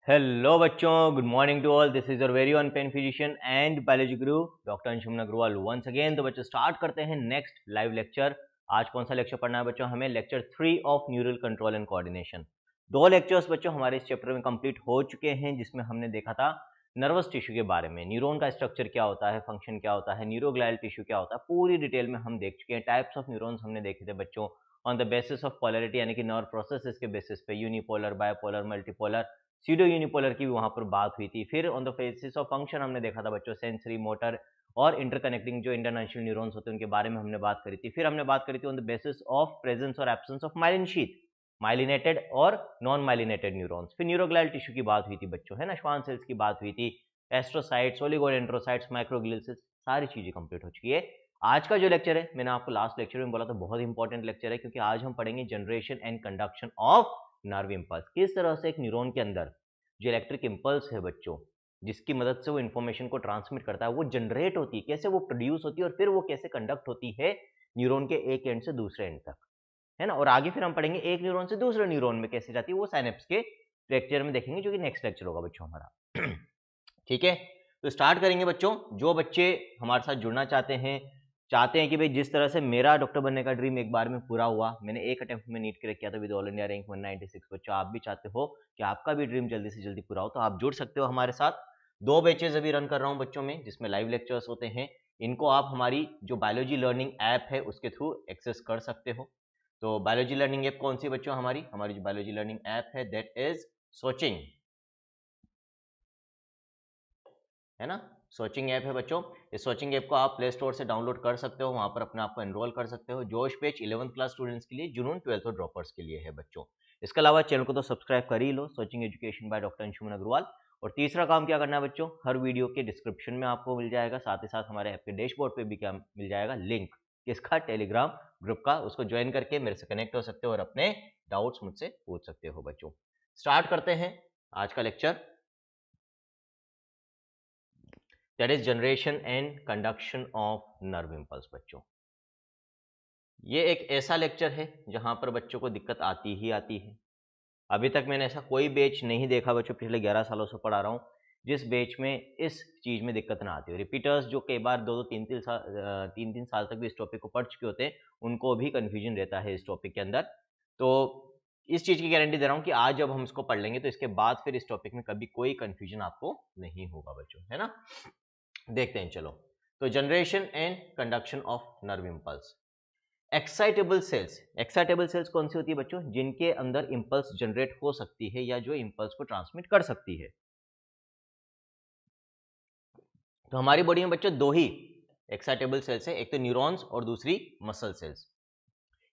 Hello बच्चों, good morning to all. This is your very own pen physician and biology guru doctor Anshuman Agrawal once again. तो बच्चों start करते हैं next live lecture. आज कौन सा लेक्चर पढ़ना है बच्चों? हमें lecture 3 of neural control and coordination. दो लेक्चर्स बच्चों हमारे इस चैप्टर में कंप्लीट हो चुके हैं, जिसमें हमने देखा था नर्वस टिश्यू के बारे में, न्यूरॉन का स्ट्रक्चर क्या होता है, फंक्शन क्या होता है, न्यूरोग्लाइल टिश्यू क्या होता है, पूरी डिटेल में हम देख चुके हैं। टाइप्स ऑफ न्यूरॉन्स हमने देखे थे बच्चों on the basis of polarity, यानी कि नर्व प्रोसेसेस के बेसिस पे, unipolar, bipolar, multipolar, pseudo unipolar की भी वहां पर बात हुई थी। फिर on the basis of function हमने देखा था बच्चों सेंसरी, मोटर और इंटरकनेक्टिंग जो इंटरनेशनल न्यूरॉन्स होते हैं उनके बारे में हमने बात करी थी। फिर हमने बात करी थी on the basis of presence और absence of myelin sheath, myelinated और नॉन माइलिनेटेड न्यूरॉन्स। फिर न्यूरोग्लाइल टिश्यू की बात हुई थी बच्चों, है ना, श्वान सेल्स की बात हुई थी, एस्ट्रोसाइट्स, ओलिगोडेंड्रोसाइट्स, माइक्रोग्लियल सेल्स, सारी चीजें कंप्लीट हो चुकी है। आज का जो लेक्चर है, मैंने आपको लास्ट लेक्चर में बोला था बहुत इंपॉर्टेंट लेक्चर है, क्योंकि आज हम पढ़ेंगे generation and conduction of nerve impulse. किस तरह से एक न्यूरॉन के अंदर जो इलेक्ट्रिक इंपल्स है बच्चों, जिसकी मदद से वो इन्फॉर्मेशन को ट्रांसमिट करता है, वो जनरेट होती है, कैसे वो प्रोड्यूस होती है और फिर वो कैसे कंडक्ट होती है न्यूरॉन के एक एंड से दूसरे एंड तक, है ना। और आगे फिर हम पढ़ेंगे एक न्यूरॉन से दूसरे न्यूरॉन में कैसे जाती है, वो साइनेप्स के लेक्चर में देखेंगे, जो कि नेक्स्ट लेक्चर होगा बच्चों हमारा। ठीक है, तो स्टार्ट करेंगे बच्चों। जो बच्चे हमारे साथ जुड़ना चाहते हैं कि भाई जिस तरह से मेरा डॉक्टर बनने का ड्रीम एक बार में पूरा हुआ, मैंने एक अटेम्प्ट में नीट क्रैक किया था विद ऑल इंडिया रैंक 196, बच्चों आप भी चाहते हो कि आपका भी ड्रीम जल्दी से जल्दी पूरा हो, तो आप जुड़ सकते हो हमारे साथ। दो बैचेज अभी रन कर रहा हूँ बच्चों में, जिसमें लाइव लेक्चर्स होते हैं। इनको आप हमारी जो बायोलॉजी लर्निंग ऐप है उसके थ्रू एक्सेस कर सकते हो। तो बायोलॉजी लर्निंग ऐप कौन सी बच्चों? हमारी जो बायोलॉजी लर्निंग ऐप है दैट इज सोचिंग, है ना। सोचिंग ऐप है बच्चों। इस सोचिंग ऐप को आप प्ले स्टोर से डाउनलोड कर सकते हो, वहां पर अपने आप को एनरोल कर सकते हो। जोश पेज 11th क्लास स्टूडेंट्स के लिए, जुनून 12th और ड्रॉपर्स के लिए है बच्चों। इसके अलावा चैनल को तो सब्सक्राइब कर ही लो, Soching education by doctor Anshuman Agrawal. और तीसरा काम क्या करना है बच्चों, हर वीडियो के डिस्क्रिप्शन में आपको मिल जाएगा, साथ ही साथ हमारे ऐप के डैशबोर्ड पे भी क्या मिल जाएगा, लिंक किसका, टेलीग्राम ग्रुप का। उसको ज्वाइन करके मेरे से कनेक्ट हो सकते हो और अपने डाउट्स मुझसे पूछ सकते हो बच्चों। स्टार्ट करते हैं आज का lecture, that is generation and conduction of nerve impulse बच्चों। ये एक ऐसा लेक्चर है जहां पर बच्चों को दिक्कत आती ही आती है। अभी तक मैंने ऐसा कोई बैच नहीं देखा बच्चों, पिछले 11 सालों से पढ़ा रहा हूँ, जिस बैच में इस चीज में दिक्कत ना आती हो। रिपीटर्स जो कई बार दो दो तीन तीन साल तक भी इस टॉपिक को पढ़ चुके होते हैं, उनको भी कंफ्यूजन रहता है इस टॉपिक के अंदर। तो इस चीज की गारंटी दे रहा हूँ कि आज जब हम इसको पढ़ लेंगे तो इसके बाद फिर इस टॉपिक में कभी कोई कंफ्यूजन आपको नहीं होगा बच्चों, है ना। देखते हैं चलो। तो generation and conduction of nerve impulse. Excitable cells कौन सी होती है बच्चों? जिनके अंदर इंपल्स जनरेट हो सकती है या जो इंपल्स को ट्रांसमिट कर सकती है। तो हमारी बॉडी में बच्चों दो ही एक्साइटेबल सेल्स है, एक तो न्यूरॉन्स और दूसरी मसल सेल्स।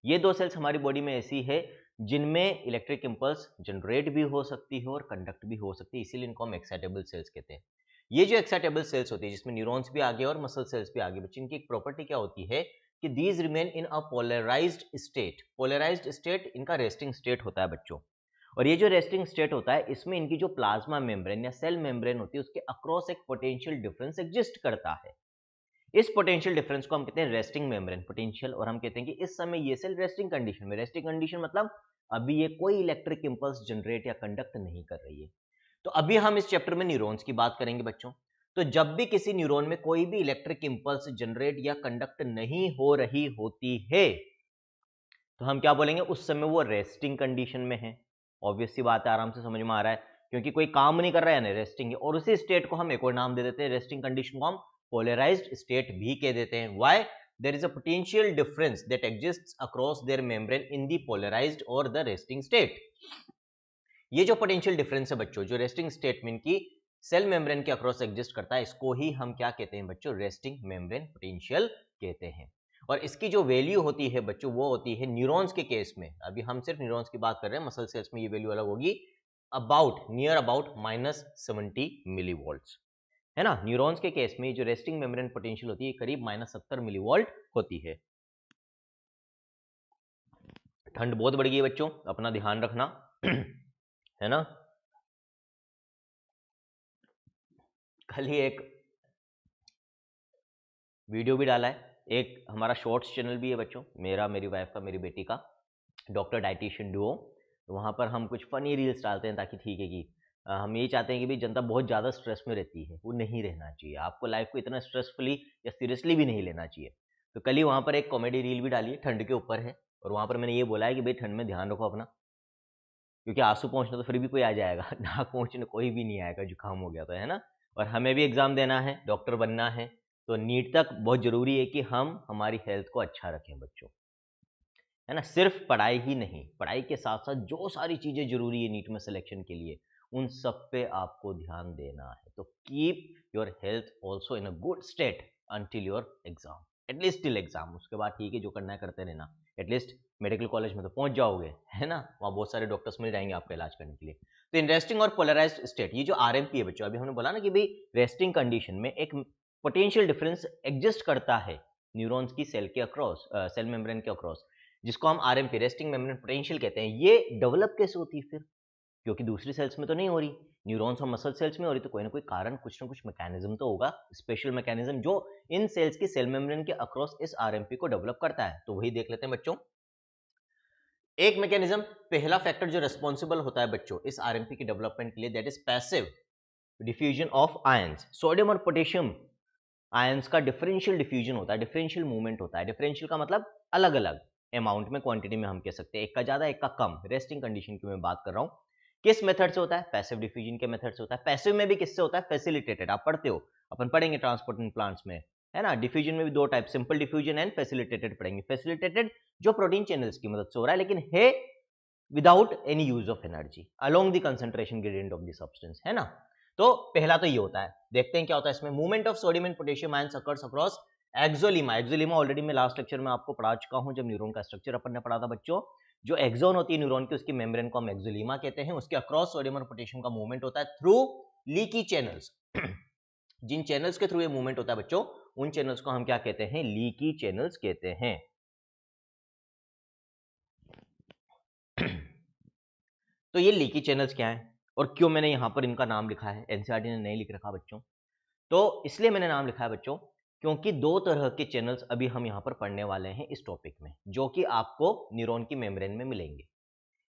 ये दो सेल्स हमारी बॉडी में ऐसी है जिनमें इलेक्ट्रिक इंपल्स जनरेट भी हो सकती है और कंडक्ट भी हो सकती है, इसीलिए इनको हम एक्साइटेबल सेल्स कहते हैं। ये जो एक्साइटेबल सेल्स होती है, जिसमें न्यूरॉन्स भी आगे और मसल सेल्स भी आगे, बच्चे इनकी एक प्रॉपर्टी क्या होती है कि these remain in a polarised state. Polarised state इनका रेस्टिंग स्टेट होता है बच्चों। और ये जो रेस्टिंग स्टेट होता है, इसमें इनकी जो प्लाज्मा मेम्ब्रेन या सेल मेम्ब्रेन होती है, उसके अक्रॉस एक पोटेंशियल डिफरेंस एग्जिस्ट करता है। इस पोटेंशियल डिफरेंस को हम कहते हैं रेस्टिंग मेम्ब्रेन पोटेंशियल, और हम कहते हैं कि इस समय ये सेल रेस्टिंग कंडीशन में, रेस्टिंग कंडीशन मतलब अभी ये कोई इलेक्ट्रिक इंपल्स जनरेट या कंडक्ट नहीं कर रही है। तो अभी हम इस चैप्टर में न्यूरॉन्स की बात करेंगे बच्चों। तो जब भी किसी न्यूरॉन में कोई भी इलेक्ट्रिक इंपल्स जनरेट या कंडक्ट नहीं हो रही होती है, तो हम क्या बोलेंगे, उस समय वो रेस्टिंग कंडीशन में है। ऑब्वियस सी बात है, आराम से समझ में आ रहा है, क्योंकि कोई काम नहीं कर रहा है ना, रेस्टिंग है। और उसी स्टेट को हम एक और नाम दे देते हैं, रेस्टिंग कंडीशन को हम पोलराइज्ड स्टेट भी कह देते हैं। Why? There is a potential difference that exists across their membrane in the polarised और द रेस्टिंग स्टेट। ये जो पोटेंशियल डिफरेंस है बच्चों, जो रेस्टिंग स्टेट में इनकी सेल मेम्ब्रेन के अक्रॉस एग्जिस्ट करता है, इसको ही हम क्या कहते हैं बच्चों, रेस्टिंग मेम्ब्रेन पोटेंशियल कहते हैं। और इसकी जो वैल्यू होती है बच्चों, वो होती है न्यूरॉन्स के केस में, अभी हम सिर्फ न्यूरॉन्स की बात कर रहे हैं, मसल सेल्स में ये वैल्यू अलग होगी, नियर अबाउट -70 मिली वोल्ट, है ना। न्यूरॉन्स के केस में जो रेस्टिंग मेम्ब्रेन पोटेंशियल होती है करीब -70 मिली वोल्ट होती है। ठंड बहुत बढ़ गई है बच्चों, अपना ध्यान रखना, है ना। कल ही एक वीडियो भी डाला है, एक हमारा शॉर्ट्स चैनल भी है बच्चों, मेरा, मेरी वाइफ का, मेरी बेटी का, डॉक्टर डाइटिशियन डुओ। तो वहाँ पर हम कुछ फनी रील्स डालते हैं, ताकि ठीक है कि हम यही चाहते हैं कि भाई जनता बहुत ज़्यादा स्ट्रेस में रहती है, वो नहीं रहना चाहिए। आपको लाइफ को इतना स्ट्रेसफुली या सीरियसली भी नहीं लेना चाहिए। तो कल ही वहाँ पर एक कॉमेडी रील भी डाली है, ठंड के ऊपर है, और वहाँ पर मैंने ये बोला है कि भाई ठंड में ध्यान रखो अपना, क्योंकि आंसू पहुँचना तो फिर भी कोई आ जाएगा, नाक पहुँचने कोई भी नहीं आएगा, जुकाम हो गया तो, है ना। और हमें भी एग्ज़ाम देना है, डॉक्टर बनना है, तो नीट तक बहुत ज़रूरी है कि हम हमारी हेल्थ को अच्छा रखें बच्चों, है ना। सिर्फ पढ़ाई ही नहीं, पढ़ाई के साथ साथ जो सारी चीज़ें ज़रूरी है नीट में सिलेक्शन के लिए, उन सब पे आपको ध्यान देना है। तो keep your health also in a good state until your exam, at least till exam. उसके बाद ठीक है, जो करना है करते रहना। एटलीस्ट मेडिकल कॉलेज में तो पहुंच जाओगे, है ना, वहाँ बहुत सारे डॉक्टर्स मिल जाएंगे आपका इलाज करने के लिए। तो इन रेस्टिंग और पोलराइज्ड स्टेट, ये जो आरएमपी है बच्चों, अभी हमने बोला ना कि भाई रेस्टिंग कंडीशन में एक पोटेंशियल डिफरेंस एग्जिस्ट करता है न्यूरॉन्स की सेल के अक्रॉस, सेल मेम्ब्रेन के अक्रॉस, जिसको हम आरएमपी रेस्टिंग मेम्ब्रेन पोटेंशियल कहते हैं। ये डेवलप कैसे होती है फिर, क्योंकि दूसरी सेल्स में तो नहीं हो रही, न्यूरॉन्स और मसल सेल्स में हो रही, तो कोई ना कोई कारण, कुछ ना कुछ मैकेनिज्म तो होगा, स्पेशल मैकेनिज्म, जो इन सेल्स की सेल मेम्ब्रेन के अक्रॉस इस आरएमपी को डेवलप करता है। तो वही देख लेते हैं बच्चों। एक मैकेनिज्म, पहला फैक्टर जो रिस्पॉन्सिबल होता है बच्चों इस आरएमपी के डेवलपमेंट के लिए, that is passive diffusion of ions. Sodium और पोटेशियम आयंस का डिफरेंशियल डिफ्यूजन होता है, डिफरेंशियल मूवमेंट होता है। डिफरेंशियल का मतलब अलग अलग अमाउंट में, क्वांटिटी में हम कह सकते हैं, एक का ज्यादा एक का कम। रेस्टिंग कंडीशन की मैं बात कर रहा हूं। किस मेथड से होता है? पैसिव डिफ्यूजन के मेथड से होता है। पैसिव में भी किससे होता है? फैसिलिटेटेड। आप पढ़ते हो, अपन पढ़ेंगे ट्रांसपोर्टिंग प्लांट्स में, है ना। डिफ्यूजन में भी दो type, simple diffusion and facilitated पढ़ेंगे। फैसिलिटेटेड जो प्रोटीन चैनल्स की मदद से हो रहा है, लेकिन है without any use of energy along the concentration gradient of the substance, है ना। तो पहला तो ये होता है। देखते हैं क्या होता है इसमें। Movement of sodium and potassium ions occurs across axolemma. Axolemma already मैं लास्ट लेक्चर में आपको पढ़ा चुका हूं, जब न्यूरॉन का स्ट्रक्चर अपन ने पढ़ा था बच्चों। जो एक्सोन होती है न्यूरॉन की, उसकी मेम्ब्रेन को हम एक्सोलीमा कहते हैं। उसके अक्रॉस सोडियम और पोटेशियम का मूवमेंट होता है थ्रू लीकी चैनल्स। जिन चैनल्स के थ्रू ये मूवमेंट होता है बच्चों, उन चैनल्स को हम क्या कहते हैं? लीकी चैनल्स कहते हैं। तो ये लीकी चैनल्स क्या है और क्यों मैंने यहां पर इनका नाम लिखा है? एनसीईआरटी ने नहीं लिख रखा बच्चों, तो इसलिए मैंने नाम लिखा है बच्चों, क्योंकि दो तरह के चैनल्स अभी हम यहां पर पढ़ने वाले हैं इस टॉपिक में, जो कि आपको न्यूरॉन की मेम्ब्रेन में मिलेंगे।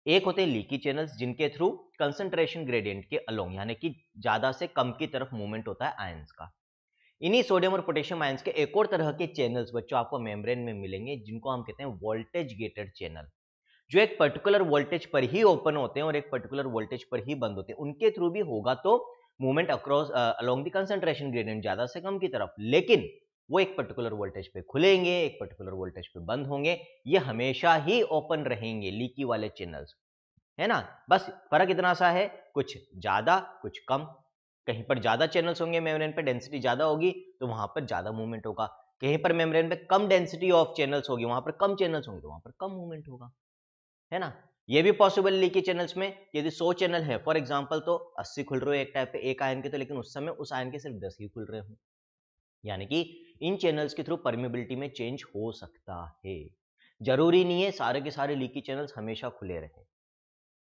एक होते हैं लीकी चैनल्स, जिनके थ्रू कंसंट्रेशन ग्रेडियंट के अलोंग, यानी कि ज्यादा से कम की तरफ मूवमेंट होता है आयंस का। इन्हीं सोडियम और पोटेशियम आयंस के एक और तरह के चैनल्स बच्चों आपको मेम्ब्रेन में मिलेंगे, जिनको हम कहते हैं वोल्टेज गेटेड चैनल, जो एक पर्टिकुलर वोल्टेज पर ही ओपन होते हैं और एक पर्टिकुलर वोल्टेज पर ही बंद होते हैं। उनके थ्रू भी होगा तो movement across along the concentration gradient, ज्यादा से कम की तरफ, लेकिन वो एक पर्टिकुलर वोल्टेज पे खुलेंगे, एक पर्टिकुलर वोल्टेज पे बंद होंगे। ये हमेशा ही ओपन रहेंगे लीकी वाले चैनल्स, है ना। बस फर्क इतना सा है, कुछ ज्यादा कुछ कम। कहीं पर ज्यादा चैनल्स होंगे, मेम्ब्रेन पे डेंसिटी ज्यादा होगी, तो वहां पर ज्यादा मूवमेंट होगा। कहीं पर मेम्ब्रेन पे कम डेंसिटी ऑफ चैनल्स होगी, वहां पर कम चैनल्स होंगे, तो वहां पर कम मूवमेंट होगा, है ना। ये भी पॉसिबल लीकी चैनल्स में, यदि 100 चैनल है फॉर एग्जांपल, तो 80 खुल रहे हो एक टाइप पे एक आयन के, तो लेकिन उस समय उस आयन के सिर्फ 10 ही खुल रहे हो। यानी कि इन चैनल्स के थ्रू परमिबिलिटी में चेंज हो सकता है। जरूरी नहीं है सारे के सारे लीकी चैनल्स हमेशा खुले रहे,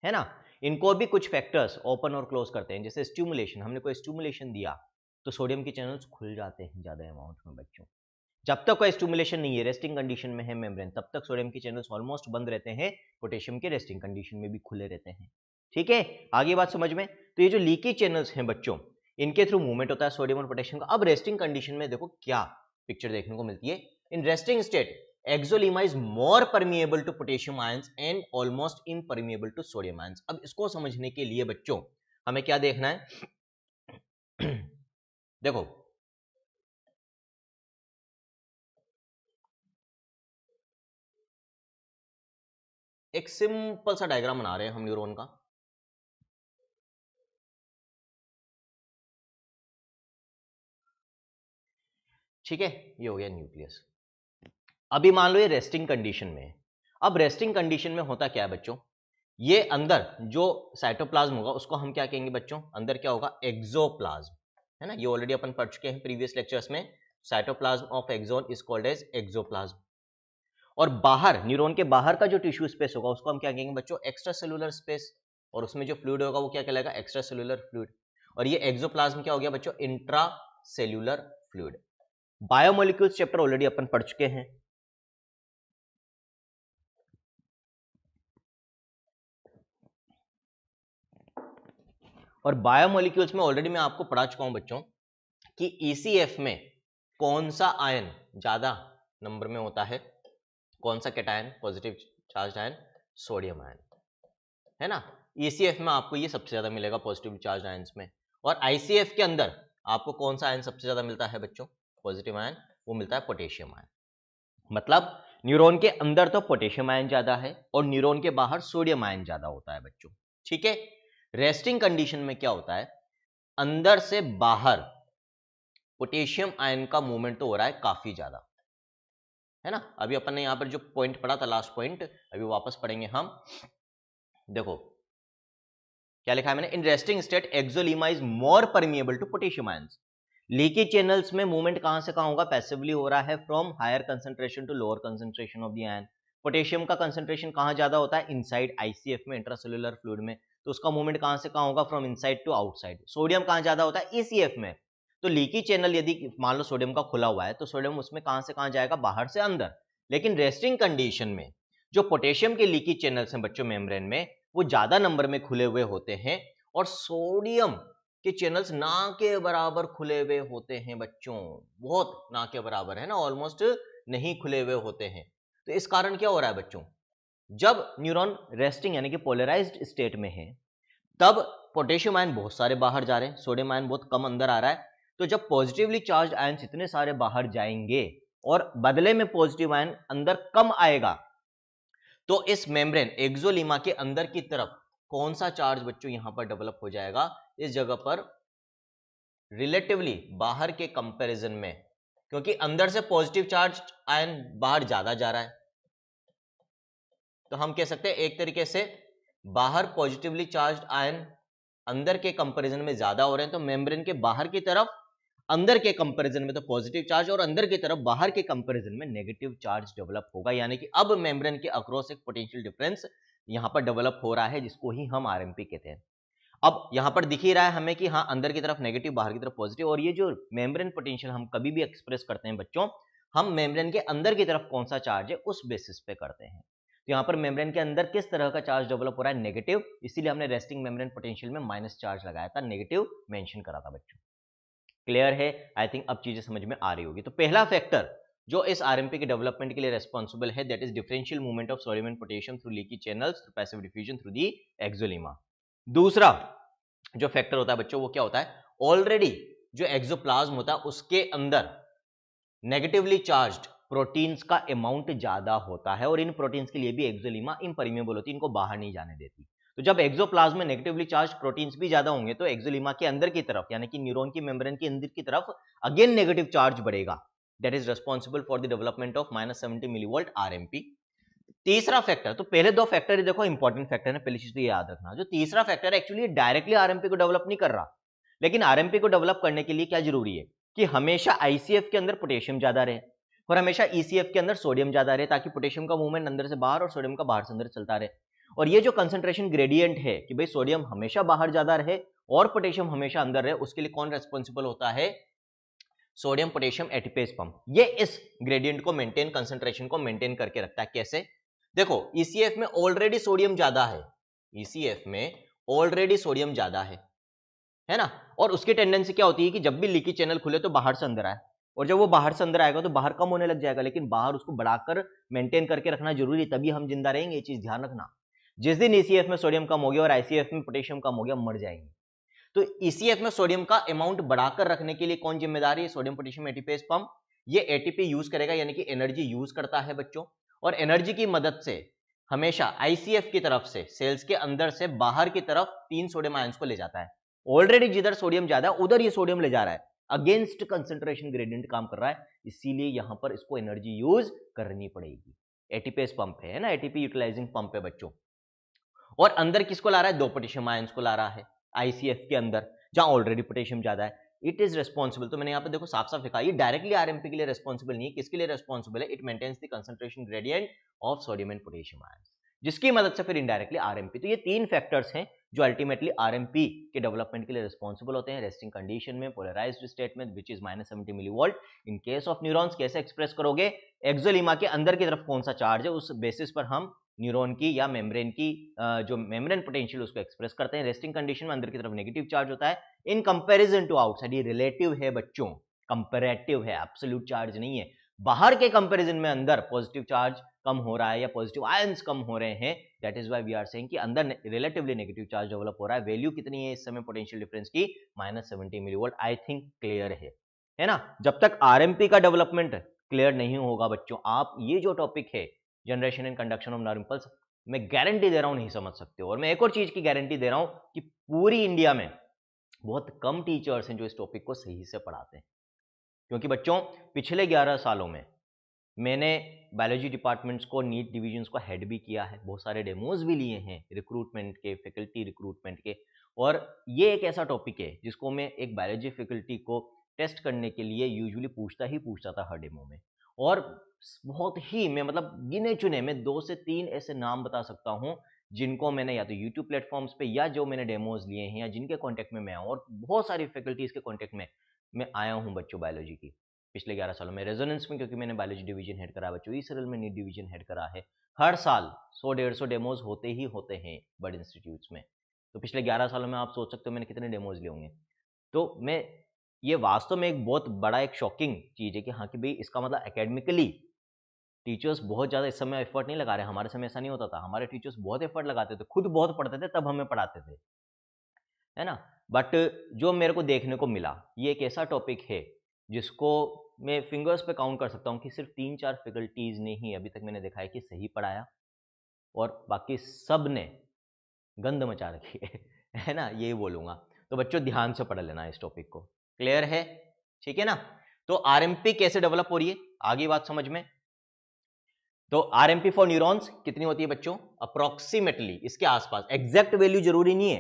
है ना। इनको भी कुछ फैक्टर्स ओपन और क्लोज करते हैं, जैसे स्टिमुलेशन। हमने कोई स्टिमुलेशन दिया तो सोडियम के चैनल्स खुल जाते हैं ज्यादा अमाउंट में बच्चों। जब तक कोई स्टिमुलेशन नहीं है, रेस्टिंग कंडीशन में है मेम्ब्रेन, तब तक सोडियम के चैनल्स ऑलमोस्ट बंद रहते हैं, पोटेशियम के रेस्टिंग कंडीशन में भी खुले रहते हैं। ठीक है, आगे बात समझ में। तो ये जो लीकी चैनल्स हैं बच्चों, इनके थ्रू मूवमेंट होता है सोडियम और पोटेशियम का। अब रेस्टिंग कंडीशन में देखो क्या पिक्चर देखने को मिलती है। In resting state axolemma is more permeable to potassium ions and almost impermeable to sodium ions. अब इसको समझने के लिए बच्चों हमें क्या देखना है? देखो, एक सिंपल सा डायग्राम बना रहे हैं हम न्यूरॉन का। ठीक है, ये हो गया न्यूक्लियस। अभी मान लो ये रेस्टिंग कंडीशन में है। अब रेस्टिंग कंडीशन में होता क्या है बच्चों, ये अंदर जो साइटोप्लाज्म होगा उसको हम क्या कहेंगे बच्चों? अंदर क्या होगा? एक्सोप्लाज्म, है ना। ये ऑलरेडी अपन पढ़ चुके हैं प्रीवियस लेक्चर्स में। Cytoplasm of axon is called as axoplasm. और बाहर, न्यूरॉन के बाहर का जो टिश्यू स्पेस होगा उसको हम क्या कहेंगे बच्चों? Extracellular space. और उसमें जो फ्लूइड होगा वो क्या कहलाएगा? Extracellular fluid. और ये एक्सोप्लाज्म क्या हो गया बच्चों? Intracellular fluid. Biomolecules chapter already अपन पढ़ चुके हैं। और बायोमोलिक्यूल्स में ऑलरेडी मैं आपको पढ़ा चुका हूं बच्चों कि ECF में कौन सा आयन ज्यादा नंबर में होता है, कौन सा cation, positive charge ion, sodium ion, है ना। ECF में आपको ये सबसे ज्यादा मिलेगा पॉजिटिव चार्ज आयन्स में। और ICF के अंदर आपको कौन सा आयन सबसे ज्यादा मिलता है बच्चों, पॉजिटिव आयन, वो मिलता है पोटेशियम आयन। मतलब न्यूरॉन के अंदर तो पोटेशियम आयन ज्यादा है और न्यूरॉन के बाहर सोडियम आयन ज्यादा होता है बच्चों, ठीक है। रेस्टिंग कंडीशन में क्या होता है, अंदर से बाहर पोटेशियम आयन का मूवमेंट तो हो रहा है काफी ज्यादा, है ना। अभी अपन ने यहां पर जो पॉइंट पढ़ा था, लास्ट पॉइंट, अभी वापस पढ़ेंगे हम। देखो क्या लिखा है मैंने, in resting state axolemma is more permeable to potassium ions. Leaky channels में मूवमेंट कहां से कहां होगा, पैसिवली हो रहा है from higher concentration to lower concentration of the ion. Potassium का कंसंट्रेशन कहां ज्यादा होता है, इनसाइड ICF में, इंट्रासेल्युलर फ्लूइड में, तो उसका मूवमेंट कहां से कहां होगा, from inside to outside. Sodium कहां ज्यादा होता है, ECF में, तो लीकी चैनल यदि मान लो सोडियम का खुला हुआ है तो सोडियम उसमें कहां से कहां जाएगा, बाहर से अंदर। लेकिन रेस्टिंग कंडीशन में जो पोटेशियम के लीकी चैनल्स हैं बच्चों मेम्ब्रेन में, वो ज्यादा नंबर में खुले हुए होते हैं और सोडियम के चैनल्स ना के बराबर खुले हुए होते हैं बच्चों, बहुत ना के बराबर, है ना, ऑलमोस्ट नहीं खुले हुए होते हैं। तो इस कारण क्या हो रहा है बच्चों, जब न्यूरॉन रेस्टिंग यानी कि पोलराइज्ड स्टेट में है, तब पोटेशियम आयन बहुत सारे बाहर जा रहे हैं, सोडियम आयन बहुत कम अंदर आ रहा है। तो जब पॉजिटिवली चार्ज आयन इतने सारे बाहर जाएंगे और बदले में पॉजिटिव आयन अंदर कम आएगा, तो इस मेम्ब्रेन एक्सोलीमा के अंदर की तरफ कौन सा चार्ज बच्चों यहां पर डेवलप हो जाएगा, इस जगह पर रिलेटिवली बाहर के कंपैरिजन में, क्योंकि अंदर से पॉजिटिव चार्ज आयन बाहर ज्यादा जा रहा है, तो हम कह सकते हैं एक तरीके से बाहर पॉजिटिवली चार्ज आयन अंदर के कंपैरिजन में ज्यादा हो रहे हैं, तो मेम्ब्रेन के बाहर की तरफ अंदर के कंपैरिजन में तो पॉजिटिव चार्ज और अंदर की तरफ बाहर के कंपैरिजन में नेगेटिव चार्ज डेवलप होगा। यानी कि अब मेम्ब्रेन के अक्रॉस एक पोटेंशियल डिफरेंस यहां पर डेवलप हो रहा है, जिसको ही हम RMP कहते हैं। अब यहां पर दिख ही रहा है हमें कि हाँ, अंदर की तरफ नेगेटिव, बाहर की तरफ पॉजिटिव। और ये जो मेम्ब्रेन पोटेंशियल हम कभी भी एक्सप्रेस करते हैं बच्चों, हम मेम्ब्रेन के अंदर की तरफ कौन सा चार्ज है उस बेसिस पे करते हैं। तो यहाँ पर मेम्ब्रेन के अंदर किस तरह का चार्ज डेवलप हो रहा है, नेगेटिव, इसीलिए हमने रेस्टिंग मेम्ब्रेन पोटेंशियल में माइनस चार्ज लगाया था, नेगेटिव मेंशन करा था बच्चों। क्लियर है, आई थिंक अब चीजें समझ में आ रही होगी। तो पहला फैक्टर जो इस RMP के डेवलपमेंट के लिए रेस्पॉन्सिबल है, that is differential movement of sodium and potassium through leaky channels through passive diffusion through the axolemma. दूसरा जो फैक्टर होता है बच्चों, वो क्या होता है, ऑलरेडी जो एक्सोप्लाज्म होता है उसके अंदर नेगेटिवली चार्ज्ड प्रोटीन्स का अमाउंट ज्यादा होता है, और इन प्रोटीन्स के लिए भी एक्सोलीमा इम्परमिएबल होती है, इनको बाहर नहीं जाने देती। तो जब एक्सोप्लाज्म में नेगेटिवली चार्ज प्रोटीन्स भी ज्यादा होंगे, तो एक्सोलीमा के अंदर की तरफ यानी कि न्यूरॉन की मेम्ब्रेन के अंदर की तरफ अगेन नेगेटिव चार्ज बढ़ेगा, that is responsible for the development of -70 millivolt RMP। तीसरा फैक्टर, तो पहले दो फैक्टर देखो इंपॉर्टेंट फैक्टर है, पहली चीज तो ये याद रखना, जो तीसरा फैक्टर एक्चुअली डायरेक्टली RMP को डेवलप नहीं कर रहा, लेकिन RMP को डेवलप करने के लिए क्या जरूरी है कि हमेशा ICF के अंदर पोटेशियम ज्यादा रहे और हमेशा ECF के अंदर सोडियम ज्यादा रहे, ताकि पोटेशियम का मूवमेंट अंदर से बाहर और सोडियम का बाहर से अंदर चलता रहे। और ये जो कंसंट्रेशन ग्रेडियंट है कि भाई सोडियम हमेशा बाहर ज्यादा रहे और पोटेशियम हमेशा अंदर रहे, उसके लिए कौन रेस्पॉन्सिबल होता है, सोडियम पोटेशियम एटीपेज पंप। ये इस ग्रेडियंट को मेंटेन, कंसंट्रेशन को मेंटेन करके रखता है। कैसे, देखो ECF में ऑलरेडी सोडियम ज्यादा है, ECF में ऑलरेडी सोडियम ज्यादा है ना, और उसकी टेंडेंसी क्या होती है कि जब भी लीकी चैनल खुले तो बाहर से अंदर आए, और जब वो बाहर से अंदर आएगा तो बाहर कम होने लग जाएगा, लेकिन बाहर उसको बढ़ाकर मेंटेन करके रखना जरूरी, तभी हम जिंदा रहेंगे, ये चीज ध्यान रखना। जिस दिन ECF में सोडियम कम हो गया और ICF में पोटेशियम कम हो गया, मर जाएंगे। तो ECF में सोडियम का अमाउंट बढ़ाकर रखने के लिए कौन जिम्मेदार है, सोडियम पोटेशियम एटीपेज पंप। ये ATP यूज करेगा, यानी कि एनर्जी यूज करता है बच्चों, और एनर्जी की मदद से हमेशा ICF की तरफ से, सेल्स के अंदर से बाहर की तरफ 3 सोडियम आयंस को ले जाता है। ऑलरेडी जिधर सोडियम ज्यादा है उधर ये सोडियम ले जा रहा है, अगेंस्ट कंसंट्रेशन ग्रेडियंट काम कर रहा है, इसीलिए यहां पर इसको एनर्जी यूज करनी पड़ेगी। एटीपेज पंप है ना, एटीपी यूटिलाइजिंग पंप है बच्चों। और अंदर किसको ला रहा है, 2 पोटेशियम आयंस को ला रहा है ICF के अंदर, जहां ऑलरेडी पोटेशियम ज्यादा है। इट इज रिस्पॉन्सिबल, तो मैंने यहाँ पे देखो साफ साफ लिखा, ये डायरेक्टली RMP के लिए रिस्पॉन्सिबल नहीं है, किसके लिए रिस्पॉन्सिबल है, it maintains the concentration gradient of sodium and potassium ions, जिसकी मदद से फिर इनडायरेक्टली RMP। तो ये 3 फैक्टर्स हैं जो अल्टीमेटली RMP के डेवलपमेंट के लिए रिस्पॉन्सिबल होते हैं, रेस्टिंग कंडीशन में, पोलराइज्ड स्टेट में, which is -70 millivolt. In case of neurons कैसे एक्सप्रेस करोगे, एक्सोलीमा के अंदर की तरफ कौन सा चार्ज है, उस बेसिस पर हम न्यूरॉन की या मेम्ब्रेन की जो मेम्ब्रेन पोटेंशियल उसको एक्सप्रेस करते हैं। रेस्टिंग कंडीशन में अंदर की तरफ नेगेटिव चार्ज होता है इन कंपैरिजन टू आउटसाइड। ये रिलेटिव है बच्चों, कंपैरेटिव है, एब्सोल्यूट चार्ज नहीं है। बाहर के कंपैरिजन में अंदर पॉजिटिव चार्ज कम हो रहा है या पॉजिटिव आयंस कम हो रहे हैं, that is why we are saying कि अंदर रिलेटिवली नेगेटिव चार्ज डेवलप हो रहा है। वैल्यू कितनी है इस समय पोटेंशियल डिफरेंस की? -70 मिलीवोल्ट। आई थिंक क्लियर है ना? जब तक आरएमपी का डेवलपमेंट क्लियर नहीं होगा बच्चों, आप ये जो टॉपिक है generation and conduction of nerve impulse, मैं गारंटी दे रहा हूं नहीं समझ सकते हो। और मैं एक और चीज की गारंटी दे रहा हूं कि पूरी इंडिया में बहुत कम टीचर्स हैं जो इस टॉपिक को सही से पढ़ाते हैं। क्योंकि बच्चों पिछले 11 सालों में मैंने बायोलॉजी डिपार्टमेंट्स को, नीट डिविजन्स को हेड भी किया है, बहुत सारे डेमोज भी लिए हैं रिक्रूटमेंट के, फैकल्टी रिक्रूटमेंट के। और ये एक ऐसा टॉपिक है जिसको मैं एक बायोलॉजी फैकल्टी को टेस्ट करने के लिए यूजुअली पूछता था हर डेमो में। और बहुत ही मैं मतलब गिने चुने मैं 2 से 3 ऐसे नाम बता सकता हूं जिनको मैंने या तो यूट्यूब प्लेटफॉर्म्स पे या जो मैंने डेमोज लिए हैं या जिनके कॉन्टेक्ट में मैं आऊँ, और बहुत सारी फैकल्टीज के कॉन्टेक्ट में मैं आया हूँ बच्चों बायोलॉजी की पिछले 11 सालों में। रेजोनेंस में क्योंकि मैंने बायोलॉजी डिवीजन हेड करा, बच्चों ईसरल में नीट डिवीजन हेड करा है। हर साल 100-150 डेमोज होते ही होते हैं बड़े इंस्टीट्यूट्स में। तो पिछले 11 सालों में आप सोच सकते हो मैंने कितने डेमोज लिए होंगे। तो मैं ये वास्तव में एक बहुत बड़ा एक शॉकिंग चीज है कि हाँ कि भाई इसका मतलब एकेडमिकली टीचर्स बहुत ज़्यादा इस समय एफर्ट नहीं लगा रहे। हमारे समय ऐसा नहीं होता था, हमारे टीचर्स बहुत एफर्ट लगाते थे, खुद बहुत पढ़ते थे, तब हमें पढ़ाते थे, है ना? बट जो मेरे को देखने को मिला, ये एक ऐसा टॉपिक है जिसको मैं फिंगर्स पे काउंट कर सकता हूँ कि सिर्फ 3-4 फैकल्टीज ने ही अभी तक मैंने देखा है कि सही पढ़ाया, और बाकी सब ने गंद मचा रखी है ना? यही बोलूंगा। तो बच्चों ध्यान से पढ़ लेना इस टॉपिक को। क्लियर है? ठीक है ना? तो आरएमपी कैसे डेवलप हो रही है, आगे बात समझ में। तो आरएमपी फॉर न्यूरॉन्स कितनी होती है बच्चों? अप्रोक्सीमेटली इसके आसपास, एग्जैक्ट वैल्यू जरूरी नहीं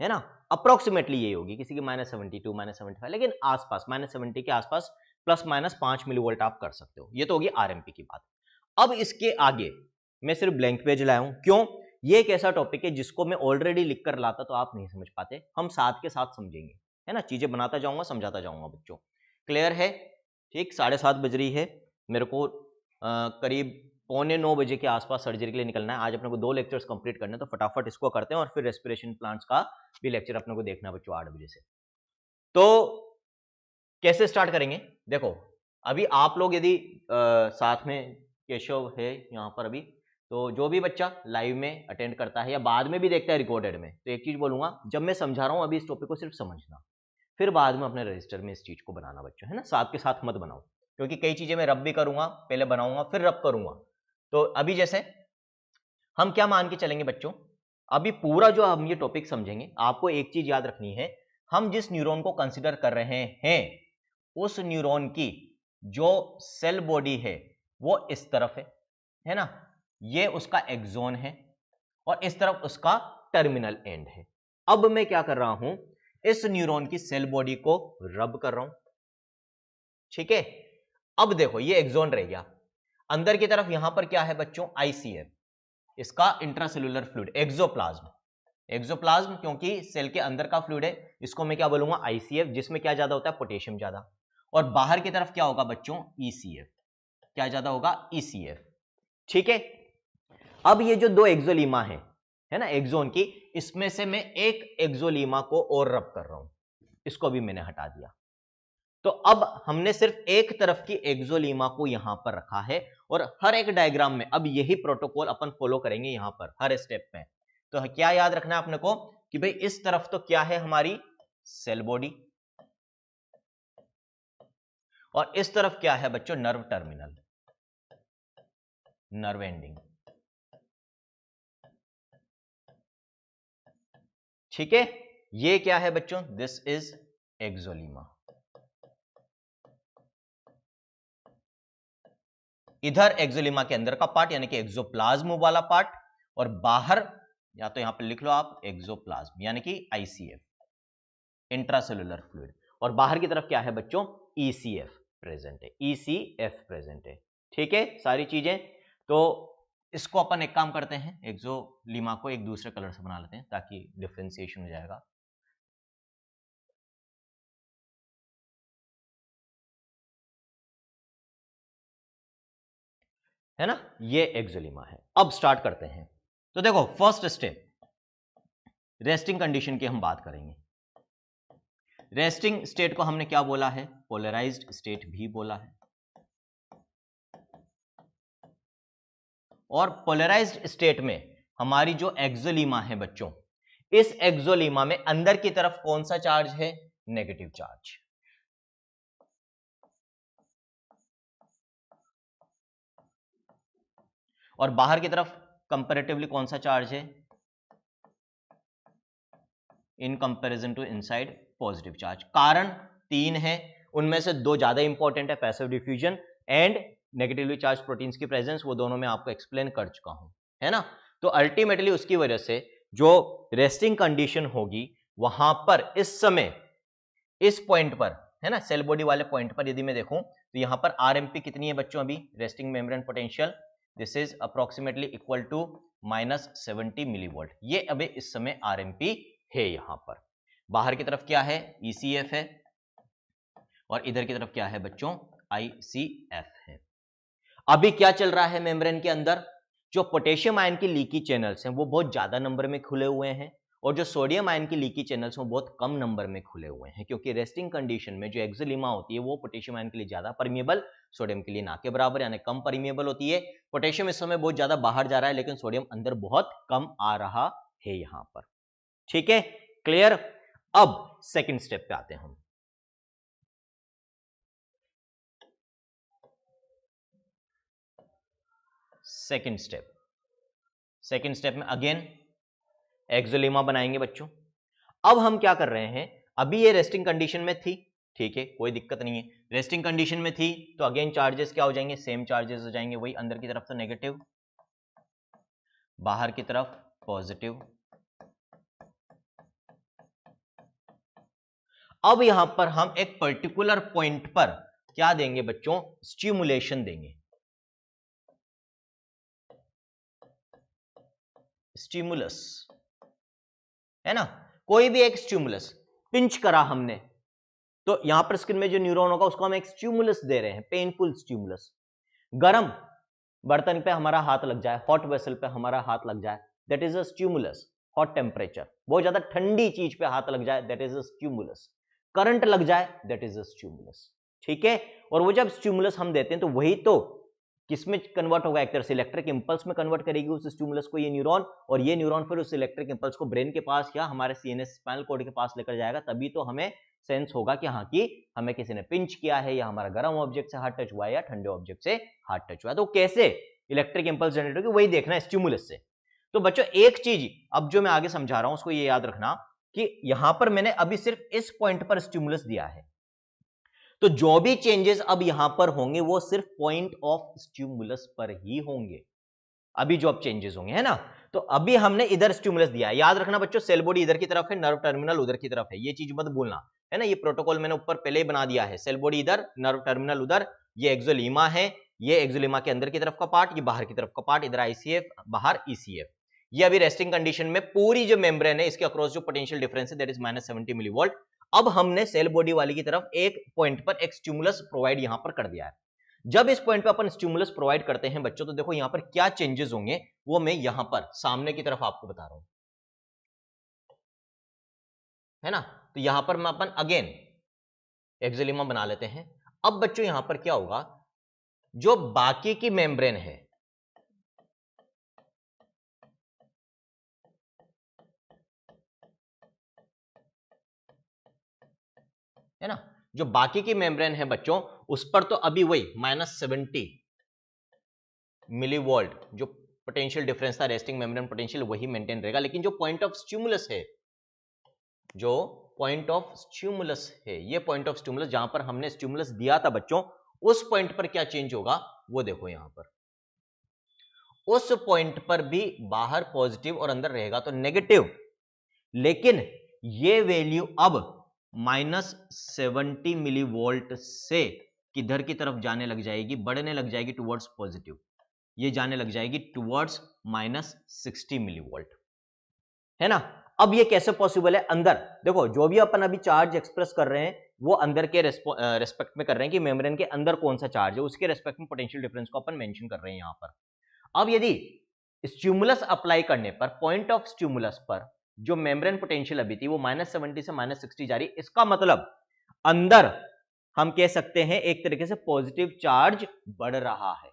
है ना? अप्रोक्सीमेटली यही होगी, किसी की -72 -75, लेकिन आसपास -70 के आसपास ±5 मिलीवोल्ट आप कर सकते हो। ये तो होगी आरएमपी की बात। अब इसके आगे मैं सिर्फ ब्लैंक पेज लाया हूं, क्यों? ये एक ऐसा टॉपिक है जिसको मैं ऑलरेडी लिख कर लाता तो आप नहीं समझ पाते, हम साथ के साथ समझेंगे, है ना? चीजें बनाता जाऊंगा, समझाता जाऊंगा बच्चों। क्लियर है? ठीक, 7:30 बज रही है, मेरे को करीब 8:45 के आसपास सर्जरी के लिए निकलना है। आज अपने को 2 लेक्चर्स कंप्लीट करने हैं, तो फटाफट इसको करते हैं और फिर रेस्पिरेशन प्लांट्स का भी लेक्चर अपने को देखना है बच्चों 8 बजे से। तो कैसे स्टार्ट करेंगे? देखो, अभी आप लोग यदि साथ में केशव है यहाँ पर अभी, तो जो भी बच्चा लाइव में अटेंड करता है या बाद में भी देखता है रिकॉर्डेड में, तो एक चीज बोलूंगा, जब मैं समझा रहा हूँ अभी इस टॉपिक को सिर्फ समझना, फिर बाद में अपने रजिस्टर में इस चीज को बनाना बच्चों, है ना? साथ के साथ मत बनाओ, क्योंकि कई चीजें मैं रब भी करूंगा, पहले बनाऊंगा फिर रब करूंगा। तो अभी जैसे हम क्या मान के चलेंगे बच्चों, अभी पूरा जो हम ये टॉपिक समझेंगे, आपको एक चीज याद रखनी है, हम जिस न्यूरॉन को कंसिडर कर रहे हैं उस न्यूरॉन की जो सेल बॉडी है वो इस तरफ है ना? ये उसका एक्सोन है और इस तरफ उसका टर्मिनल एंड है। अब मैं क्या कर रहा हूं, इस न्यूरॉन की सेल बॉडी को रब कर रहा हूं, ठीक है? अब देखो ये एक्सोन रह गया, अंदर की तरफ यहां पर क्या है बच्चों? आईसीएफ, इसका इंट्रासेल्यूलर फ्लूइड, एक्सोप्लाज्म। एक्सोप्लाज्म क्योंकि सेल के अंदर का फ्लूइड है, इसको मैं क्या बोलूंगा? आईसीएफ, जिसमें क्या ज्यादा होता है? पोटेशियम ज्यादा। और बाहर की तरफ क्या होगा बच्चों? ईसीएफ। क्या ज्यादा होगा? ईसीएफ। ठीक है? अब ये जो 2 एक्सोलीमा है ना एक्सोन की, इसमें से मैं एक एक्सोलीमा को और रब कर रहा हूं, इसको भी मैंने हटा दिया। तो अब हमने सिर्फ एक तरफ की एक्सोलीमा को यहां पर रखा है, और हर एक डायग्राम में अब यही प्रोटोकॉल अपन फॉलो करेंगे यहां पर हर स्टेप में। तो क्या याद रखना है अपने को कि भाई इस तरफ तो क्या है? हमारी सेल बॉडी, और इस तरफ क्या है बच्चों? Nerve terminal, nerve ending. ठीक है? ये क्या है बच्चों? This is axolemma. इधर एक्सोलीमा के अंदर का पार्ट यानी कि एक्सोप्लाज्म वाला पार्ट, और बाहर या तो यहां पर लिख लो आप एक्सोप्लाज्म यानी कि आईसीएफ, इंट्रासेलुलर फ्लूइड। और बाहर की तरफ क्या है बच्चों? ईसीएफ प्रेजेंट है, ईसीएफ प्रेजेंट है। ठीक है? सारी चीजें। तो इसको अपन एक काम करते हैं, एक्सोलीमा को एक दूसरे कलर से बना लेते हैं ताकि डिफरेंशिएशन हो जाएगा। है ना, ये एक्सोलीमा है। अब स्टार्ट करते हैं। तो देखो फर्स्ट स्टेप रेस्टिंग कंडीशन की हम बात करेंगे। रेस्टिंग स्टेट को हमने क्या बोला है, पोलराइज्ड स्टेट भी बोला है। और पोलराइज्ड स्टेट में हमारी जो एक्सोलीमा है बच्चों, इस एक्सोलीमा में अंदर की तरफ कौन सा चार्ज है, नेगेटिव चार्ज। और बाहर की तरफ कंपैरेटिवली कौन सा चार्ज है, in comparison to inside positive charge. कारण 3 है, उनमें से 2 ज्यादा इंपॉर्टेंट है, passive diffusion and negatively charged proteins की प्रेजेंस, वो दोनों मैं आपको एक्सप्लेन कर चुका हूं, है ना। तो अल्टीमेटली उसकी वजह से जो रेस्टिंग कंडीशन होगी वहां पर इस समय इस पॉइंट पर, है ना, सेल बॉडी वाले पॉइंट पर यदि मैं देखूं तो यहां पर आरएमपी कितनी है बच्चों, अभी resting membrane potential, this is approximately equal to -70 millivolt. ये अभी इस समय आरएमपी है। यहां पर बाहर की तरफ क्या है, ईसीएफ है, और इधर की तरफ क्या है बच्चों, आईसीएफ है। अभी क्या चल रहा है मेम्ब्रेन के अंदर, जो पोटेशियम आयन की लीकी चैनल्स हैं वो बहुत ज्यादा नंबर में खुले हुए हैं, और जो सोडियम आयन की लीकी चैनल्स हैं वो बहुत कम नंबर में खुले हुए हैं, क्योंकि रेस्टिंग कंडीशन में जो एक्सोलीमा होती है वो पोटेशियम आयन के लिए ज्यादा परमिएबल, सोडियम के लिए ना के बराबर यानी कम परमिएबल होती है। पोटेशियम इस समय बहुत ज्यादा बाहर जा रहा है, लेकिन सोडियम अंदर बहुत कम आ रहा है यहां पर। ठीक है, क्लियर। अब सेकेंड स्टेप पे आते हैं हम। सेकेंड स्टेप में अगेन एक्सोलीमा बनाएंगे बच्चों। अब हम क्या कर रहे हैं, अभी ये रेस्टिंग कंडीशन में थी, ठीक है, कोई दिक्कत नहीं है, रेस्टिंग कंडीशन में थी, तो अगेन चार्जेस क्या हो जाएंगे, सेम चार्जेस हो जाएंगे, वही अंदर की तरफ तो नेगेटिव, बाहर की तरफ पॉजिटिव। अब यहां पर हम एक पर्टिकुलर पॉइंट पर क्या देंगे बच्चों, स्टिमुलेशन देंगे, स्टिमुलस, है ना, कोई भी एक स्टिमुलस पिंच करा हमने, तो यहां पर स्किन में जो न्यूरॉन होगा उसको हम एक स्टिमुलस दे रहे हैं, पेनफुल स्टिमुलस। गरम बर्तन पे हमारा हाथ लग जाए, हॉट वेसल पे हमारा हाथ लग जाए, that is a stimulus. Hot temperature, बहुत ज्यादा ठंडी चीज पे हाथ लग जाए, that is a stimulus. Current लग जाए, दैट इज अ स्टिमुलस। ठीक है, और वो जब स्टिमुलस हम देते हैं तो वही तो किसमें कन्वर्ट होगा, एक तरह से इलेक्ट्रिक इंपल्स में कन्वर्ट करेगी उस स्टिमुलस को ये न्यूरॉन, और ये न्यूरॉन फिर उस इलेक्ट्रिक इंपल्स को ब्रेन के पास या हमारे सीएनएस स्पाइनल कॉर्ड के पास लेकर जाएगा, तभी तो हमें सेंस होगा कि हाँ कि हमें किसी ने पिंच किया है, या हमारा गर्म ऑब्जेक्ट से हाथ टच हुआ है या ठंडे ऑब्जेक्ट से हाथ टच हुआ है। तो कैसे इलेक्ट्रिक इंपल्स जनरेट होगी वही देखना है स्टिमुलस से। तो बच्चों एक चीज अब जो मैं आगे समझा रहा हूं उसको ये याद रखना कि यहां पर मैंने अभी सिर्फ इस पॉइंट पर स्टिमुलस दिया है, तो जो भी चेंजेस अब यहां पर होंगे वो सिर्फ पॉइंट ऑफ स्टिमुलस पर ही होंगे। अभी जो अब चेंजेस होंगे, है ना, तो अभी हमने इधर स्टिमुलस दिया है, याद रखना बच्चों, सेल बॉडी इधर की तरफ है, नर्व टर्मिनल उधर की तरफ है, ये चीज मत भूलना, है ना। ये प्रोटोकॉल मैंने ऊपर पहले ही बना दिया है, सेल बॉडी इधर, नर्व टर्मिनल उधर, ये एक्सोलीमा है, ये एक्सोलीमा के अंदर की तरफ का पार्ट, ये बाहर की तरफ का पार्ट, इधर आईसीएफ, बाहर ईसीएफ। ये अभी रेस्टिंग कंडीशन में पूरी जो मेम्ब्रेन है इसके अक्रॉस जो पोटेंशियल डिफरेंस है दैट इज -70 मिलीवोल्ट। अब हमने सेल बॉडी वाली की तरफ एक पॉइंट पर एक स्टिमुलस प्रोवाइड यहां पर कर दिया है। जब इस पॉइंट पे अपन स्टिमुलस प्रोवाइड करते हैं बच्चों, तो देखो यहां पर क्या चेंजेस होंगे वो मैं यहां पर सामने की तरफ आपको बता रहा हूं, है ना। तो यहां पर मैं अपन अगेन एक्सोलीमा बना लेते हैं। अब बच्चों यहां पर क्या होगा, जो बाकी की मेम्ब्रेन है ना, जो बाकी की मेम्ब्रेन है बच्चों उस पर तो अभी वही -70 मिलीवोल्ट जो पोटेंशियल डिफरेंस था, रेस्टिंग मेम्ब्रेन पोटेंशियल वही मेंटेन रहेगा, लेकिन जो पॉइंट ऑफ स्टिमुलस है, जो पॉइंट ऑफ स्टिमुलस है, ये पॉइंट ऑफ स्टिमुलस जहां पर हमने स्टिमुलस दिया था बच्चों, उस पॉइंट पर क्या चेंज होगा वो देखो यहां पर, उस पॉइंट पर भी बाहर पॉजिटिव और अंदर रहेगा तो नेगेटिव, लेकिन ये वैल्यू अब -70 मिलीवोल्ट से किधर की तरफ जाने लग जाएगी, बढ़ने लग जाएगी टुवर्ड्स पॉजिटिव, ये जाने लग जाएगी टुवर्ड्स -60 मिलीवोल्ट, है ना। अब ये कैसे पॉसिबल है, अंदर देखो जो भी अपन अभी चार्ज एक्सप्रेस कर रहे हैं वो अंदर के रेस्पेक्ट में कर रहे हैं कि मेम्ब्रेन के अंदर कौन सा चार्ज है, उसके रेस्पेक्ट में पोटेंशियल डिफरेंस को अपन मेंशन कर रहे हैं यहां पर। अब यदि स्टिमुलस अप्लाई करने पर पॉइंट ऑफ स्टिमुलस पर जो मेम्ब्रेन पोटेंशियल अभी थी वो -70 से -60 जा रही, इसका मतलब अंदर हम कह सकते हैं एक तरीके से पॉजिटिव चार्ज बढ़ रहा है।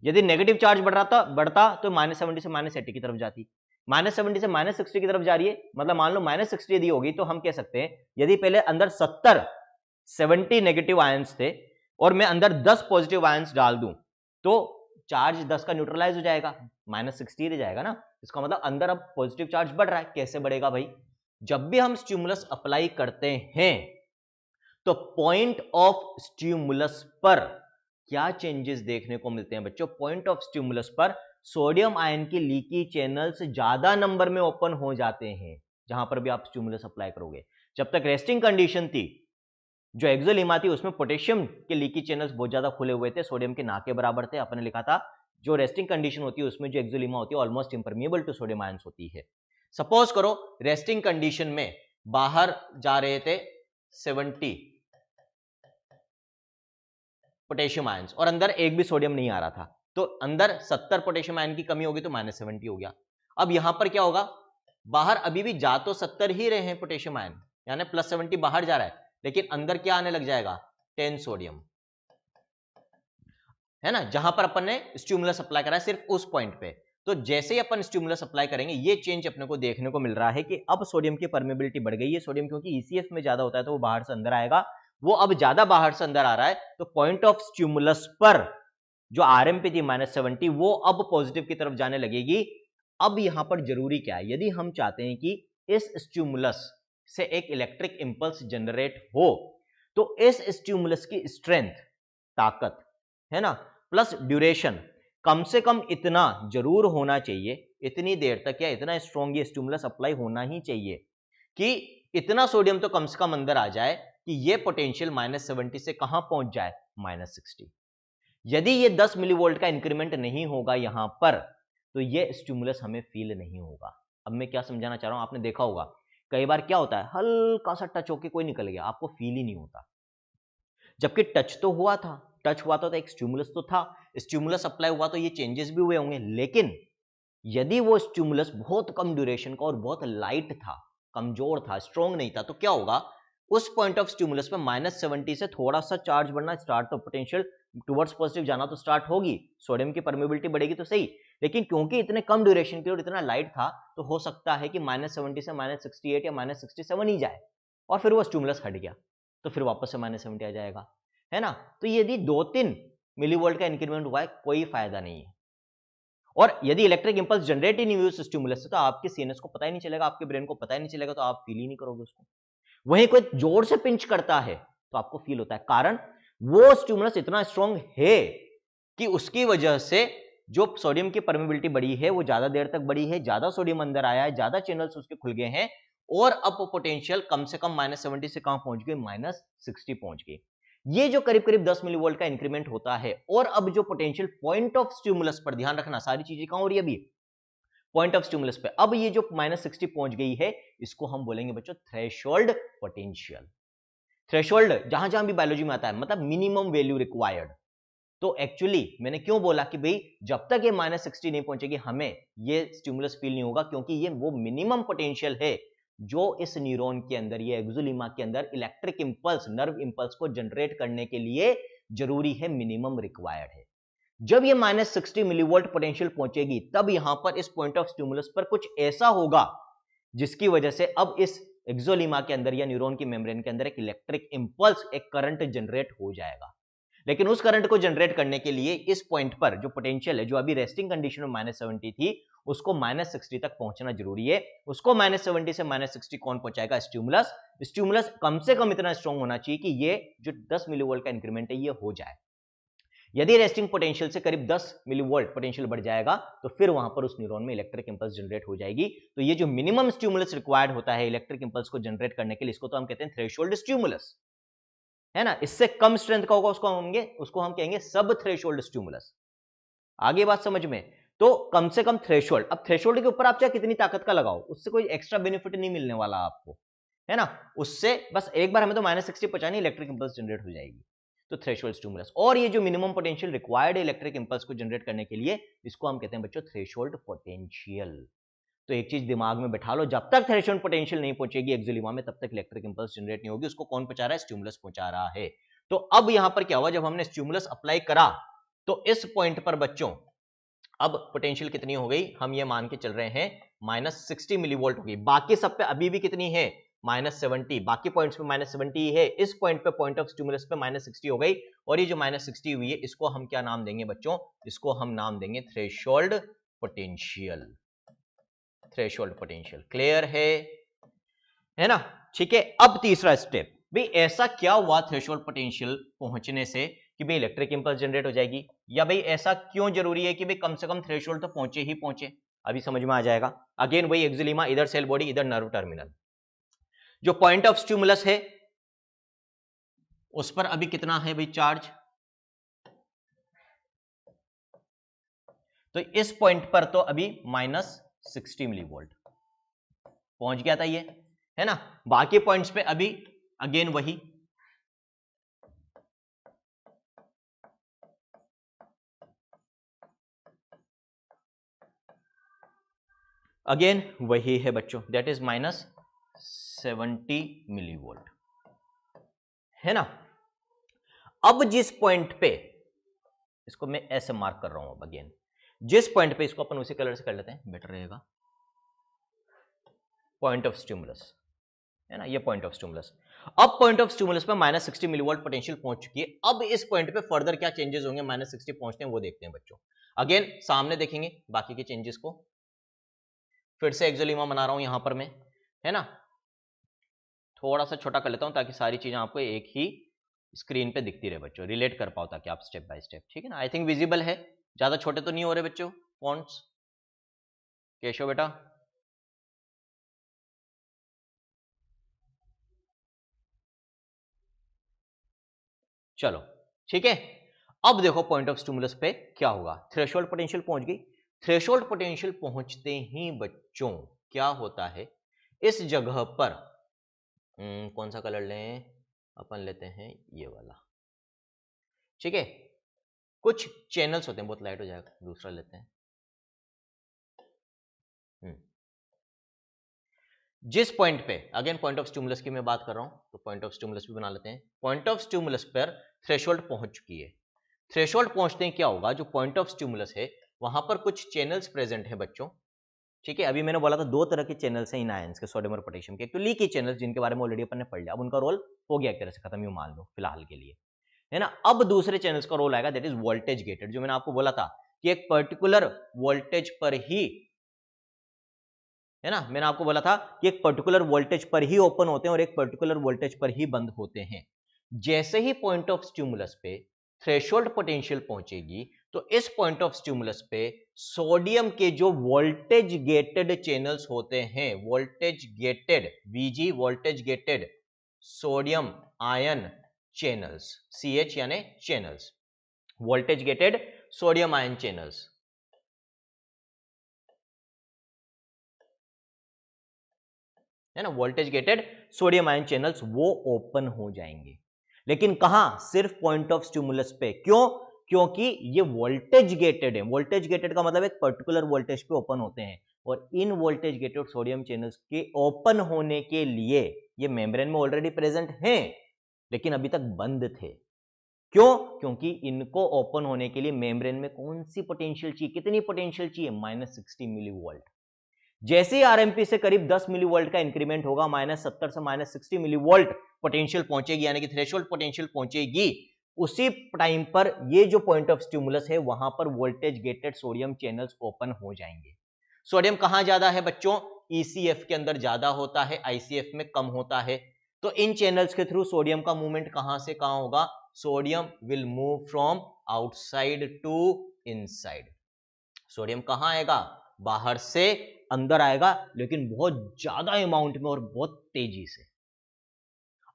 यदि नेगेटिव चार्ज बढ़ता तो -70 से -80 की तरफ जाती, -70 से -60 की तरफ जा रही है, मतलब मान लो -60 यदि होगी तो हम कह सकते हैं यदि पहले अंदर 70 नेगेटिव आयंस थे और मैं अंदर 10 पॉजिटिव आयंस डाल दूं तो चार्ज 10 का न्यूट्रलाइज हो जाएगा, -60 रह जाएगा ना। इसका मतलब अंदर अब पॉजिटिव चार्ज बढ़ रहा है। कैसे बढ़ेगा भाई? जब भी हम स्टिमुलस अप्लाई करते हैं तो पॉइंट ऑफ स्टिमुलस पर क्या चेंजेस देखने को मिलते हैं बच्चों? पॉइंट ऑफ स्टिमुलस पर सोडियम आयन की लीकी चैनल्स ज्यादा नंबर में ओपन हो जाते हैं जहां पर भी आप स्टिमुलस अप्लाई करोगे। जब तक रेस्टिंग कंडीशन थी, जो एक्सोलीमा थी, उसमें पोटेशियम के लीकी चैनल्स बहुत ज्यादा खुले हुए थे, सोडियम के ना के बराबर थे। अपने लिखा था जो रेस्टिंग कंडीशन होती है उसमें जो एक्सोलीमा होती है almost impermeable to sodium ions होती है। सपोज करो रेस्टिंग कंडीशन में बाहर जा रहे थे 70 पोटेशियम आयंस और अंदर एक भी सोडियम नहीं आ रहा था, तो अंदर 70 पोटेशियम आयन की कमी होगी तो -70 हो गया। अब यहां पर क्या होगा? बाहर अभी भी जा तो 70 ही रहे हैं पोटेशियम आयन, यानी +70 बाहर जा रहा है, लेकिन अंदर क्या आने लग जाएगा? 10 सोडियम, है ना, जहां पर अपन ने स्टिमुलस अप्लाई करा है सिर्फ उस पॉइंट पे। तो जैसे ही अपन स्टिमुलस अप्लाई करेंगे ये चेंज अपने को देखने को मिल रहा है कि अब सोडियम की परमेबिलिटी बढ़ गई है। सोडियम क्योंकि ईसीएफ में ज्यादा होता है तो वो बाहर से अंदर आएगा, वो अब ज्यादा बाहर से अंदर आ रहा है, तो पॉइंट ऑफ स्टिमुलस पर जो आरएमपी थी -70 वो अब पॉजिटिव की तरफ जाने लगेगी। अब यहां पर जरूरी क्या है? यदि हम चाहते हैं कि इस स्टिमुलस से एक इलेक्ट्रिक इंपल्स जनरेट हो तो इस स्टिमुलस की स्ट्रेंथ, ताकत, है ना, प्लस ड्यूरेशन कम से कम इतना जरूर होना चाहिए, इतनी देर तक या इतना स्ट्रॉन्ग ये स्टिमुलस अप्लाई होना ही चाहिए कि इतना सोडियम तो कम से कम अंदर आ जाए कि ये पोटेंशियल -70 से कहां पहुंच जाए? -60। यदि ये 10 मिलीवोल्ट का इंक्रीमेंट नहीं होगा यहां पर तो ये स्टिमुलस हमें फील नहीं होगा। अब मैं क्या समझाना चाह रहा हूं, आपने देखा होगा कई बार क्या होता है, हल्का सा टच होके कोई निकल गया, आपको फील ही नहीं होता, जबकि टच तो हुआ था, टच हुआ था तो एक स्टिमुलस तो था, स्टिमुलस अप्लाई हुआ तो ये चेंजेस भी हुए होंगे। लेकिन यदि वो स्टिमुलस बहुत कम ड्यूरेशन का और बहुत लाइट था, कमजोर था, स्ट्रॉन्ग नहीं था, तो क्या होगा? उस पॉइंट ऑफ स्टिमुलस पे -70 से थोड़ा सा चार्ज बढ़ना स्टार्ट, तो पोटेंशियल टुवर्ड्स पॉजिटिव जाना तो स्टार्ट होगी, सोडियम की परमेबिलिटी बढ़ेगी तो सही, लेकिन क्योंकि इतने कम ड्यूरेशन के और इतना लाइट था तो हो सकता है कि -70 से -68 या -67 ही जाए और फिर वो स्टिमुलस हट गया तो फिर वापस से -70 आ जाएगा, है ना। तो यदि 2-3 मिलीवोल्ट का इंक्रीमेंट हुआ है कोई फायदा नहीं है, और यदि इलेक्ट्रिक इंपल्स जनरेट ही नहीं हुई उस स्टिमुलस से तो आपके सीएनएस को पता ही नहीं चलेगा, आपके ब्रेन को पता ही नहीं चलेगा, तो आप फील ही नहीं करोगे उसको। वहीं कोई जोर से पिंच करता है तो आपको फील होता है, कारण वो स्टिमुलस इतना स्ट्रॉन्ग है कि उसकी वजह से जो सोडियम की परमेबिलिटी बढ़ी है वो ज्यादा देर तक बढ़ी है, ज्यादा सोडियम अंदर आया है, ज्यादा चैनल्स उसके खुल गए हैं, और अब वो पोटेंशियल कम से कम -70 से कहां पहुंच गई? -60 पहुंच गई। ये जो करीब करीब 10 मिलीवोल्ट का इंक्रीमेंट होता है, और अब जो पोटेंशियल पॉइंट ऑफ स्टिमुलस पर, ध्यान रखना सारी चीजें कहां हो रही है अभी? पॉइंट ऑफ स्टिमुलस पे। अब ये जो -60 पहुंच गई है इसको हम बोलेंगे बच्चों थ्रेशोल्ड पोटेंशियल। थ्रेशोल्ड जहां जहां भी बायोलॉजी में आता है मतलब मिनिमम वैल्यू रिक्वायर्ड। तो एक्चुअली मैंने क्यों बोला कि भाई जब तक ये -60 नहीं पहुंचेगी हमें ये स्टिमुलस फील नहीं होगा, क्योंकि ये वो मिनिमम पोटेंशियल है जो इस न्यूरॉन के अंदर, ये एक्सोलीमा के अंदर इलेक्ट्रिक इंपल्स, नर्व इंपल्स को जनरेट करने के लिए जरूरी है, मिनिमम रिक्वायर्ड है। जब ये -60 मिलीवोल्ट पोटेंशियल पहुंचेगी तब यहां पर इस पॉइंट ऑफ स्टिमुलस पर कुछ ऐसा होगा जिसकी वजह से अब इस एक्सोलीमा के अंदर या न्यूरॉन की मेम्ब्रेन के अंदर एक इलेक्ट्रिक इंपल्स, एक करंट जनरेट हो जाएगा। लेकिन उस करंट को जनरेट करने के लिए इस पॉइंट पर जो पोटेंशियल है, जो अभी रेस्टिंग कंडीशन में -70 थी, उसको -60 तक पहुंचना जरूरी है। उसको -70 से -60 कौन पहुंचाएगा? स्टिमुलस। स्टिमुलस कम से कम इतना स्ट्रॉन्ग होना चाहिए कि ये जो 10 मिलीवोल्ट का इंक्रीमेंट है ये हो जाए। यदि रेस्टिंग पोटेंशियल से करीब 10 मिलीवोल्ट पोटेंशियल बढ़ जाएगा तो फिर वहां पर उस न्यूरॉन में इलेक्ट्रिक इंपल्स जनरेट हो जाएगी। तो ये जो मिनिमम स्टिमुलस रिक्वायर्ड होता है इलेक्ट्रिक इंपल्स को जनरेट करने के लिए, इसको तो हम कहते हैं थ्रेशोल्ड स्टिमुलस, है ना। इससे कम स्ट्रेंथ का होगा उसको हम कहेंगे सब थ्रेशोल्ड स्टिमुलस। आगे बात समझ में? तो कम से कम थ्रेशोल्ड, अब थ्रेशोल्ड के ऊपर आप चाहे कितनी ताकत का लगाओ उससे कोई एक्स्ट्रा बेनिफिट नहीं मिलने वाला आपको, है ना, उससे बस एक बार हमें तो -60 पहुंचानी, इलेक्ट्रिक इंपल्स जनरेट हो जाएगी। तो थ्रेशोल्ड स्टिमुलस, और ये जो मिनिमम पोटेंशियल रिक्वायर्ड है इलेक्ट्रिक इंपल्स को जनरेट करने के लिए, इसको हम कहते हैं बच्चों थ्रेशोल्ड पोटेंशियल। तो एक चीज दिमाग में बैठा लो, जब तक थ्रेशोल्ड पोटेंशियल नहीं पहुंचेगी एक्सोलिमा में, तब तक इलेक्ट्रिक इंपल्स जनरेट नहीं होगी। उसको कौन पहुंचा रहा है? स्टिमुलस पहुंचा रहा है। तो अब यहां पर क्या हुआ, जब हमने स्टिमुलस अप्लाई करा तो इस पॉइंट पर बच्चों अब पोटेंशियल कितनी हो गई, हम ये मान के चल रहे हैं -60 मिलीवोल्ट होगी। बाकी सब पे अभी भी कितनी है? -70। बाकी पॉइंट्स पे -70 है, इस पॉइंट पे पॉइंट ऑफ स्टिमुलस पे -60 हो गई। और ये जो -60 हुई है, इसको हम क्या नाम देंगे बच्चों? इसको हम नाम देंगे threshold potential. Threshold potential clear है ना? ठीक है। अब तीसरा स्टेप, भाई ऐसा क्या हुआ थ्रेशोल्ड पोटेंशियल पहुंचने से कि भाई इलेक्ट्रिक इंपल्स जनरेट हो जाएगी, या भाई ऐसा क्यों जरूरी है कि भाई कम से कम थ्रेशोल्ड तो पहुंचे ही पहुंचे? अभी समझ में आ जाएगा। अगेन वही एक्सिलिमा, इधर सेल बॉडी, इधर नर्व टर्मिनल। जो पॉइंट ऑफ स्टिमुलस है उस पर अभी कितना है भाई चार्ज? तो इस पॉइंट पर तो अभी -60 मिलीवोल्ट पहुंच गया था ये, है ना। बाकी पॉइंट्स पे अभी अगेन वही, अगेन वही है बच्चों, दैट इज -70 मिलीवोल्ट, है ना। अब जिस पॉइंट पे, इसको मैं ऐसे मार्क कर रहा हूं, अब अगेन जिस पॉइंट पे, इसको अपन उसी कलर से कर लेते हैं, बेटर रहेगा। पॉइंट ऑफ स्टिमुलस, है ना, ये पॉइंट ऑफ स्टिमुलस। अब पॉइंट ऑफ स्टिमुलस पे -60 मिलीवोल्ट पोटेंशियल पहुंच चुकी है। अब इस पॉइंट पे फर्दर क्या चेंजेस होंगे -60 पहुंचते हैं, वो देखते हैं बच्चों। अगेन सामने देखेंगे बाकी के चेंजेस को। फिर से एक्सोलिमा बना रहा हूं यहां पर मैं, है ना। थोड़ा सा छोटा कर लेता हूं ताकि सारी चीजें आपको एक ही स्क्रीन पे दिखती रहे बच्चों, रिलेट कर पाओ ताकि आप स्टेप बाय स्टेप, ठीक है ना। आई थिंक विजिबल है, ज्यादा छोटे तो नहीं हो रहे बच्चों फॉन्ट्स? केशव बेटा, चलो ठीक है। अब देखो पॉइंट ऑफ स्टिमुलस पे क्या होगा, थ्रेशोल्ड पोटेंशियल पहुंच गई। थ्रेशोल्ड पोटेंशियल पहुंचते ही बच्चों क्या होता है, इस जगह पर कौन सा कलर लें, अपन लेते हैं ये वाला, ठीक है। कुछ चैनल्स होते हैं, बहुत लाइट हो जाएगा, दूसरा लेते हैं। जिस पॉइंट पे, अगेन पॉइंट ऑफ स्टिमुलस की मैं बात कर रहा हूं, तो पॉइंट ऑफ स्टिमुलस भी बना लेते हैं। पॉइंट ऑफ स्टिमुलस पर थ्रेशोल्ड पहुंच चुकी है। थ्रेशोल्ड पहुंचते ही क्या होगा, जो पॉइंट ऑफ स्टिमुलस है वहां पर कुछ चैनल्स प्रेजेंट है बच्चों, ठीक है। अभी मैंने बोला था दो तरह के चैनल्स हैं इन आयंस के, सोडियम और पोटेशियम के। एक तो लीकी चैनल्स, जिनके बारे में ऑलरेडी अपन ने पढ़ लिया, अब उनका रोल हो गया एक तरह से खत्म, ही मान लो फिलहाल के लिए, है ना। अब दूसरे चैनल्स का रोल आएगा, दैट इज वोल्टेज गेटेड। जो मैंने आपको बोला था कि एक पर्टिकुलर वोल्टेज पर ही, है ना, मैंने आपको बोला था कि एक पर्टिकुलर वोल्टेज पर ही ओपन होते हैं और एक पर्टिकुलर वोल्टेज पर ही बंद होते हैं। जैसे ही पॉइंट ऑफ स्टिमुलस पे थ्रेशोल्ड पोटेंशियल पहुंचेगी, तो इस पॉइंट ऑफ स्टिमुलस पे सोडियम के जो वोल्टेज गेटेड चैनल्स होते हैं, voltage gated VG, voltage gated sodium ion channels, CH यानी channels, voltage gated sodium ion channels, है ना, voltage gated sodium ion channels, वो ओपन हो जाएंगे। लेकिन कहां? सिर्फ पॉइंट ऑफ स्टिमुलस पे। क्यों? क्योंकि ये वोल्टेज गेटेड है। वोल्टेज गेटेड का मतलब एक पर्टिकुलर वोल्टेज पे ओपन होते हैं, और इन वोल्टेज गेटेड सोडियम चैनल्स के ओपन होने के लिए ये मेम्ब्रेन में ऑलरेडी प्रेजेंट हैं, लेकिन अभी तक बंद थे। क्यों? क्योंकि इनको ओपन होने के लिए मेम्ब्रेन में कौन सी पोटेंशियल चाहिए, कितनी पोटेंशियल चाहिए? -60 मिलीवोल्ट। जैसे ही आरएमपी से करीब 10 मिलीवोल्ट का इंक्रीमेंट होगा, -70 से -60 मिलीवोल्ट पोटेंशियल पहुंचेगी, यानी कि थ्रेशोल्ड पोटेंशियल पहुंचेगी, उसी टाइम पर ये जो पॉइंट ऑफ स्टिमुलस है वहां पर voltage gated sodium channels open हो जाएंगे। सोडियम कहां ज्यादा है बच्चों? ईसीएफ के अंदर ज्यादा होता है, आईसीएफ में कम होता है। तो इन चैनल्स के थ्रू सोडियम का मूवमेंट कहां से कहां होगा? Sodium will move from outside to inside. Sodium कहां आएगा? बाहर से अंदर आएगा, लेकिन बहुत ज्यादा अमाउंट में और बहुत तेजी से।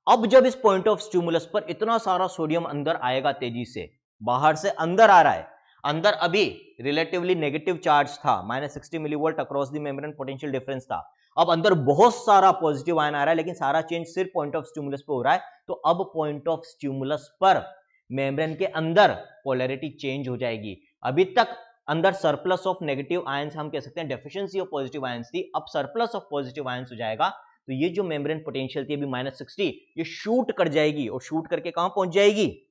अब जब इस पॉइंट ऑफ स्टिमुलस पर इतना सारा सोडियम अंदर आएगा तेजी से, बाहर से अंदर आ रहा है, अंदर अभी रिलेटिवली नेगेटिव चार्ज था, -60 millivolt across the membrane potential difference था। अब अंदर बहुत सारा पॉजिटिव आयन आ रहा है, लेकिन सारा चेंज सिर्फ पॉइंट ऑफ स्टिमुलस पे हो रहा है। तो अब पॉइंट ऑफ स्टिमुलस पर मेम्ब्रेन के अंदर पोलैरिटी चेंज हो जाएगी। अभी तक अंदर सरप्लस ऑफ नेगेटिव आयंस, हम कह सकते हैं डेफिशिएंसी ऑफ पॉजिटिव आयंस थी, अब सरप्लस ऑफ पॉजिटिव आयंस हो जाएगा। तो ये जो मेम्ब्रेन पोटेंशियल थी अभी -60, ये शूट कर जाएगी, और शूट करके कहां पहुंच जाएगी,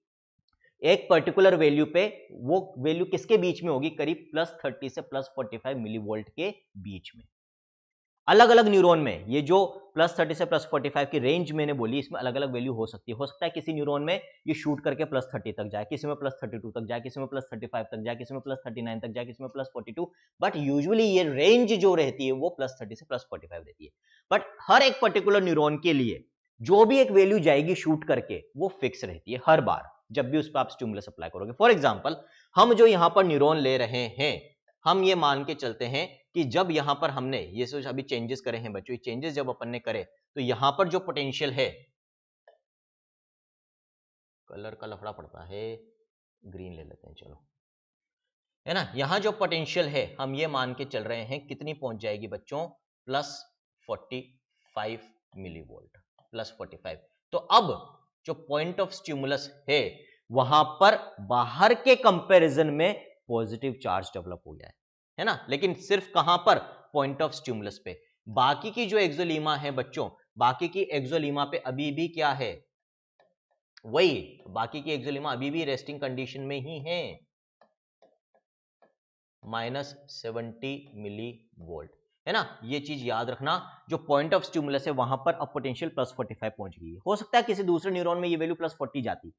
एक पर्टिकुलर वैल्यू पे। वो वैल्यू किसके बीच में होगी, करीब +30 से +45 मिलीवोल्ट के बीच में। अलग अलग न्यूरॉन में ये जो +30 से +45 की रेंज मैंने बोली, इसमें अलग अलग वैल्यू हो सकती है। हो सकता है किसी न्यूरॉन में ये शूट करके +30 तक जाए, किसी में +32 तक जाए, किसी में +35 तक जाए, किसी में +39 तक जाए, किसी में +42, बट यूजुअली ये रेंज जो रहती है वो +30 से +45 रहती है। बट हर एक पर्टिकुलर न्यूरॉन के लिए जो भी एक वैल्यू जाएगी शूट करके, वो फिक्स रहती है हर बार जब भी उस पर आप स्टिमुलस अप्लाई करोगे। फॉर एग्जाम्पल, हम जो यहां पर न्यूरॉन ले रहे हैं, हम ये मान के चलते हैं कि जब यहां पर हमने ये जो अभी चेंजेस करे हैं बच्चों, ये चेंजेस जब अपन ने करे, तो यहां पर जो पोटेंशियल है, कलर का लफड़ा पड़ता है, ग्रीन ले लेते हैं चलो, है ना। यहां जो पोटेंशियल है हम ये मान के चल रहे हैं कितनी पहुंच जाएगी बच्चों, +45 मिलीवोल्ट, +45। तो अब जो पॉइंट ऑफ स्टिमुलस है वहां पर बाहर के कंपैरिजन में पॉजिटिव चार्ज डेवलप हो गया है ना, लेकिन सिर्फ कहां पर, पॉइंट ऑफ स्टिमुलस पे। बाकी की जो एक्सोलीमा है बच्चों, बाकी की एक्सोलीमा पे अभी भी क्या है, वही, बाकी की एक्सोलीमा अभी भी रेस्टिंग कंडीशन में ही है, -70 मिली वोल्ट, है ना। ये चीज याद रखना, जो पॉइंट ऑफ स्टिमुलस है वहां पर अब पोटेंशियल +45 पहुंच गई है। हो सकता है किसी दूसरे न्यूरॉन में ये वैल्यू +40 जाती,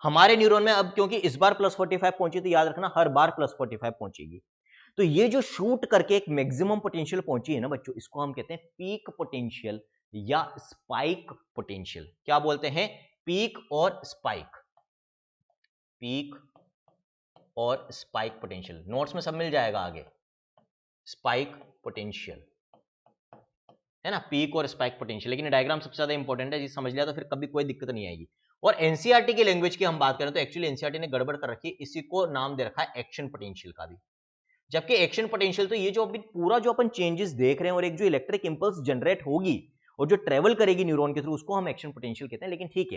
हमारे न्यूरॉन में अब क्योंकि इस बार +45 पहुंची, तो याद रखना हर बार +45 पहुंचेगी। तो ये जो शूट करके एक मैक्सिमम पोटेंशियल पहुंची है ना बच्चों, इसको हम कहते हैं पीक पोटेंशियल या स्पाइक पोटेंशियल। क्या बोलते हैं, पीक और स्पाइक, पीक और स्पाइक पोटेंशियल, नोट्स में सब मिल जाएगा आगे। स्पाइक पोटेंशियल, है ना, पीक और स्पाइक पोटेंशियल। लेकिन डायग्राम सबसे ज्यादा इंपॉर्टेंट है, जी समझ लिया तो फिर कभी कोई दिक्कत नहीं आएगी। और एनसीईआरटी की लैंग्वेज की हम बात करें तो एक्चुअली एनसीईआरटी ने गड़बड़ कर रखी है, इसी को नाम दे रखा है एक्शन पोटेंशियल का भी। जबकि एक्शन पोटेंशियल तो ये जो अभी पूरा जो अपन चेंजेस देख रहे हैं और एक जो इलेक्ट्रिक इंपल्स जनरेट होगी और जो ट्रेवल करेगी न्यूरॉन के थ्रू, उसको हम एक्शन पोटेंशियल कहते हैं। लेकिन ठीक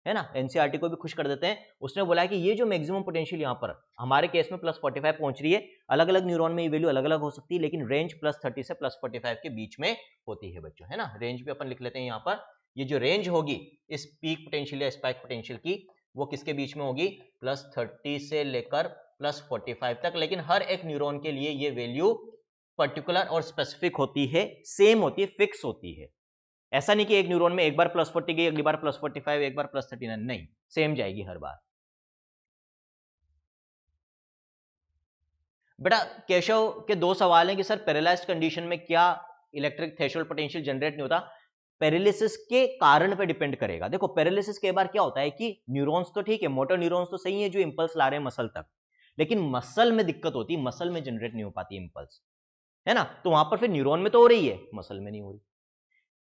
है ना, एनसीईआरटी को भी खुश कर देते हैं। उसने बोला है कि ये जो मैक्सिमम पोटेंशियल यहाँ पर हमारे केस में +45 पहुंच रही है, अलग अलग न्यूरॉन में ये वैल्यू अलग अलग हो सकती है, लेकिन रेंज +30 से +45 के बीच में होती है बच्चों, है ना। रेंज भी अपन लिख लेते हैं यहाँ पर, ये जो रेंज होगी इस पीक पोटेंशियल या स्पाइक पोटेंशियल की, वो किसके बीच में होगी, +30 से लेकर +45 तक। लेकिन हर एक न्यूरॉन के लिए ये वैल्यू पर्टिकुलर और स्पेसिफिक होती है, सेम होती है, फिक्स होती है। ऐसा नहीं कि एक न्यूरॉन में एक बार +40 गई, अगली बार +45, एक बार +39, नहीं, सेम जाएगी हर बार। बेटा केशव के दो सवाल हैं कि सर पैरालाइज्ड कंडीशन में क्या इलेक्ट्रिक थ्रेशोल्ड पोटेंशियल जनरेट नहीं होता। पैरालिसिस के कारण पे डिपेंड करेगा। देखो पैरालिसिस के बार क्या होता है कि न्यूरॉन्स तो ठीक है, मोटर न्यूरॉन्स तो सही है जो इंपल्स ला रहे हैं मसल तक, लेकिन मसल में दिक्कत होती है, मसल में जनरेट नहीं हो पाती इंपल्स, है ना। तो वहां पर फिर न्यूरॉन में तो हो रही है, मसल में नहीं हो रही।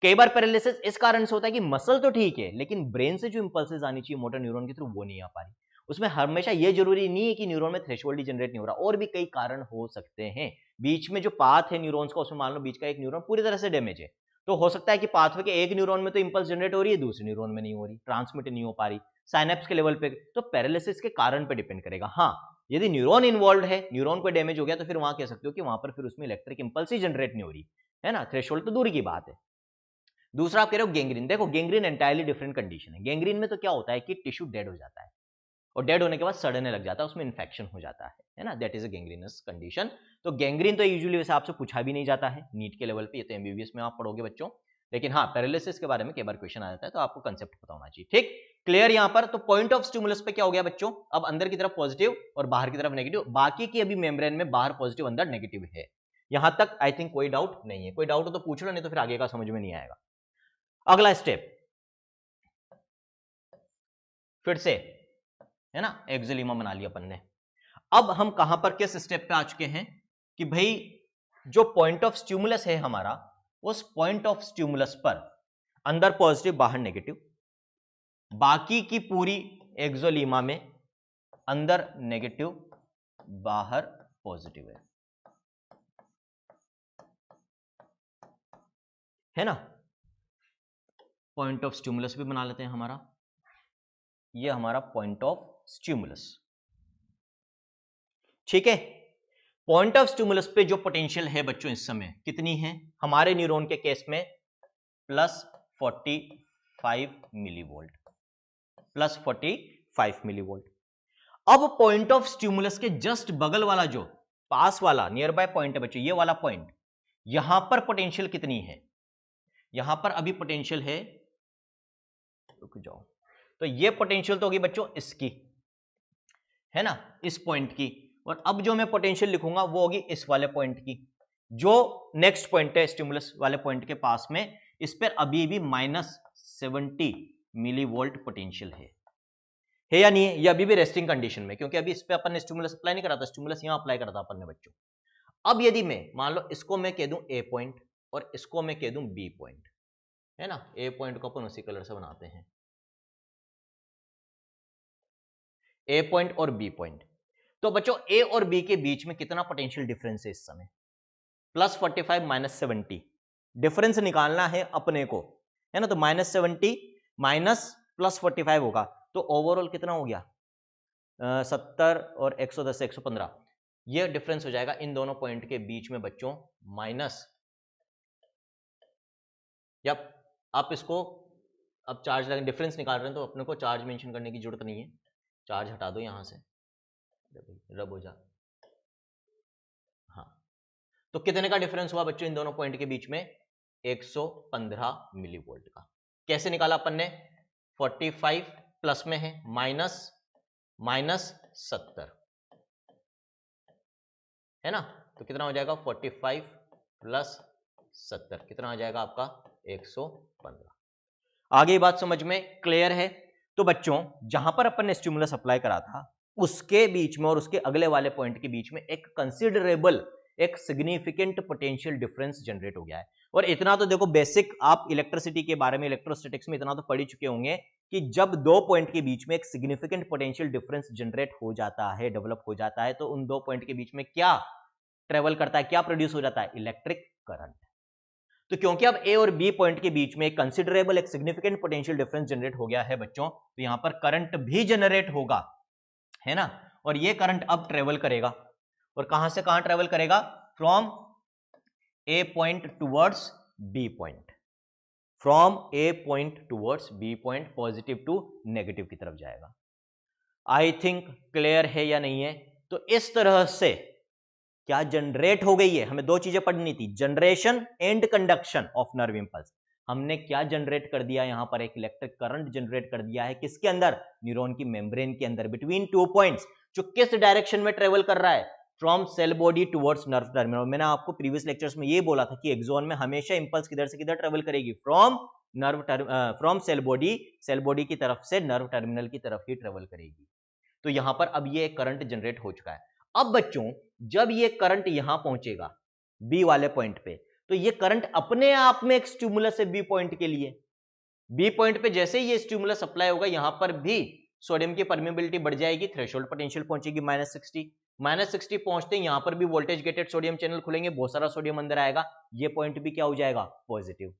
कई बार पैरालिसिस इस कारण से होता है कि मसल तो ठीक है, लेकिन ब्रेन से जो इंपल्सेस आनी चाहिए मोटर न्यूरॉन के थ्रू वो नहीं आ पा रही। उसमें हमेशा ये जरूरी नहीं है कि न्यूरॉन में थ्रेशोल्ड ही जनरेट नहीं हो रहा, और भी कई कारण हो सकते हैं। बीच में जो पाथ है न्यूरॉन्स का, उसमें मान लो बीच का एक न्यूरॉन पूरी तरह से डैमेज है, तो हो सकता है कि पाथवे के एक न्यूरॉन में तो इंपल्स जनरेट हो रही है, दूसरे न्यूरॉन में नहीं हो रही, ट्रांसमिट नहीं हो पा रही साइनेप्स के लेवल पे। तो पैरालिसिस के कारण पे डिपेंड करेगा। हाँ, यदि न्यूरॉन इन्वॉल्व है, न्यूरॉन को डैमेज हो गया, तो फिर वहां कह सकते हो कि वहां पर फिर उसमें इलेक्ट्रिक इंपल्स ही जनरेट नहीं हो रही, है ना, थ्रेशोल्ड तो दूर की बात है। दूसरा आप कह रहे हो गैंग्रीन। देखो गैंग्रीन एंटायरली डिफरेंट कंडीशन है। गैंग्रीन में तो क्या होता है कि टिश्यू डेड हो जाता है, और डेड होने के बाद सड़ने लग जाता है, उसमें इन्फेक्शन हो जाता है ना, that is a gangrenous condition. तो गैंग्रीन तो यूजुअली वैसे आपसे पूछा भी नहीं जाता है नीट के लेवल पे, ये तो एमबीबीएस में आप पढ़ोगे बच्चों। लेकिन हाँ, पैरालिसिस के बारे में कई बार क्वेश्चन आ जाता है, तो आपको कंसेप्ट पता होना चाहिए। ठीक, क्लियर यहाँ पर। तो पॉइंट ऑफ स्टिमुलस पे क्या हो गया बच्चों, अब अंदर की तरफ पॉजिटिव और बाहर की तरफ नेगेटिव। बाकी की अभी मेम्ब्रेन में बाहर पॉजिटिव अंदर नेगेटिव है। यहां तक आई थिंक कोई डाउट नहीं है। कोई डाउट हो तो पूछ लो, नहीं तो फिर आगे का समझ में नहीं आएगा। अगला स्टेप फिर से, है ना, एक्सोलीमा बना लिया अपन ने। अब हम कहां पर किस स्टेप पे आ चुके हैं कि भाई जो पॉइंट ऑफ स्टिमुलस है हमारा, उस पॉइंट ऑफ स्टिमुलस पर अंदर पॉजिटिव बाहर नेगेटिव, बाकी की पूरी एक्सोलीमा में अंदर नेगेटिव बाहर पॉजिटिव है। है ना। पॉइंट ऑफ स्टिमुलस भी बना लेते हैं हमारा, ये हमारा पॉइंट ऑफ स्टिमुलस, ठीक है। पॉइंट ऑफ स्टिमुलस पे जो पोटेंशियल है बच्चों इस समय कितनी है, हमारे न्यूरॉन के केस में +45 मिलीवोल्ट, +45 मिलीवोल्ट। अब पॉइंट ऑफ स्टिमुलस के जस्ट बगल वाला जो पास वाला नियर बाय पॉइंट है बच्चों, ये वाला पॉइंट, यहां पर पोटेंशियल कितनी है, यहां पर अभी पोटेंशियल है, रुक जाओ, तो ये पोटेंशियल तो होगी बच्चों इसकी, है ना, इस पॉइंट की। और अब जो मैं पोटेंशियल लिखूंगा वो होगी इस वाले पॉइंट की, जो नेक्स्ट पॉइंट है स्टिमुलस वाले पॉइंट के पास में, इस पर अभी भी -70 मिलीवोल्ट पोटेंशियल है या नहीं है, ये अभी भी रेस्टिंग कंडीशन में, क्योंकि अभी इस पे अपन ने स्टिमुलस अप्लाई नहीं करा था, स्टिमुलस यहां अप्लाई करा था अपन ने बच्चों। अब यदि मैं मान लो इसको मैं कह दूं ए पॉइंट और इसको मैं कह दूं बी पॉइंट, है ना, ए पॉइंट को अपन उसी कलर से बनाते हैं, ए पॉइंट और बी पॉइंट। तो बच्चों ए और बी के बीच में कितना पोटेंशियल डिफरेंस है इस समय, +45 -70, डिफरेंस निकालना है अपने को, है ना। तो -70 माइनस +45 होगा, तो ओवरऑल कितना हो गया, 70 और 110 से 115, ये डिफरेंस हो जाएगा इन दोनों पॉइंट के बीच में बच्चों माइनस, या आप इसको अब चार्ज लगे डिफरेंस निकाल रहे हैं तो अपने को चार्ज मेंशन करने की जरूरत नहीं है, चार्ज हटा दो यहां से, रब हो जा, हाँ। तो कितने का डिफरेंस हुआ बच्चों इन दोनों पॉइंट के बीच में, 115 मिलीवोल्ट का। कैसे निकाला अपन ने, 45 प्लस में है, माइनस 70, है ना, तो कितना हो जाएगा 45 प्लस 70 कितना हो जाएगा आपका 115। आगे बात समझ में क्लियर है। तो बच्चों जहां पर अपन ने स्टिमुलस अप्लाई करा था उसके बीच में और उसके अगले वाले पॉइंट के बीच में एक कंसिडरेबल, एक सिग्निफिकेंट पोटेंशियल डिफरेंस जनरेट हो गया है। और इतना तो देखो बेसिक आप इलेक्ट्रिसिटी के बारे में, इलेक्ट्रोस्टैटिक्स में इतना तो पढ़ ही चुके होंगे कि जब दो पॉइंट के बीच में एक सिग्निफिकेंट पोटेंशियल डिफरेंस जनरेट हो जाता है, डेवलप हो जाता है, तो उन दो पॉइंट के बीच में क्या ट्रेवल करता है, क्या प्रोड्यूस हो जाता है, इलेक्ट्रिक करंट। तो क्योंकि अब ए और बी पॉइंट के बीच में एक कंसिडरेबल, एक सिग्निफिकेंट पोटेंशियल डिफरेंस जनरेट हो गया है बच्चों, तो यहां पर करंट भी जनरेट होगा, है ना। और ये करंट अब ट्रेवल करेगा, और कहां से कहां ट्रेवल करेगा, from A point towards B point, from A point towards B point, positive to negative की तरफ जाएगा। आई थिंक क्लियर है या नहीं है। तो इस तरह से क्या जनरेट हो गई है, हमें दो चीजें पढ़नी थी, generation and conduction of nerve impulse. हमने क्या जनरेट कर दिया, यहां पर एक इलेक्ट्रिक करंट जनरेट कर दिया है, किसके अंदर, न्यूरॉन की मेम्ब्रेन के अंदर, बिटवीन 2 पॉइंट्स, जो किस डायरेक्शन में ट्रेवल कर रहा है, from cell body towards nerve terminal. मैंने आपको प्रीवियस लेक्चर्स में ये बोला था कि एक्सॉन में हमेशा इंपल्स किधर से किधर ट्रेवल करेगी, फ्रॉम सेल बॉडी की तरफ से नर्व टर्मिनल की तरफ ही ट्रेवल करेगी। तो यहां पर अब ये करंट जनरेट हो चुका है। अब बच्चों जब ये करंट यहां पहुंचेगा बी वाले पॉइंट पे, तो ये करंट अपने आप में एक स्टिमुलस है बी पॉइंट के लिए। बी पॉइंट पे जैसे ही ये स्टिमुलस अप्लाई होगा, यहां पर भी सोडियम की परमेबिलिटी बढ़ जाएगी, थ्रेशोल्ड पोटेंशियल पहुंचेगी -60 पहुंचते ही यहां पर भी वोल्टेज गेटेड सोडियम चैनल खुलेंगे, बहुत सारा सोडियम अंदर आएगा, ये पॉइंट भी क्या हो जाएगा, पॉजिटिव।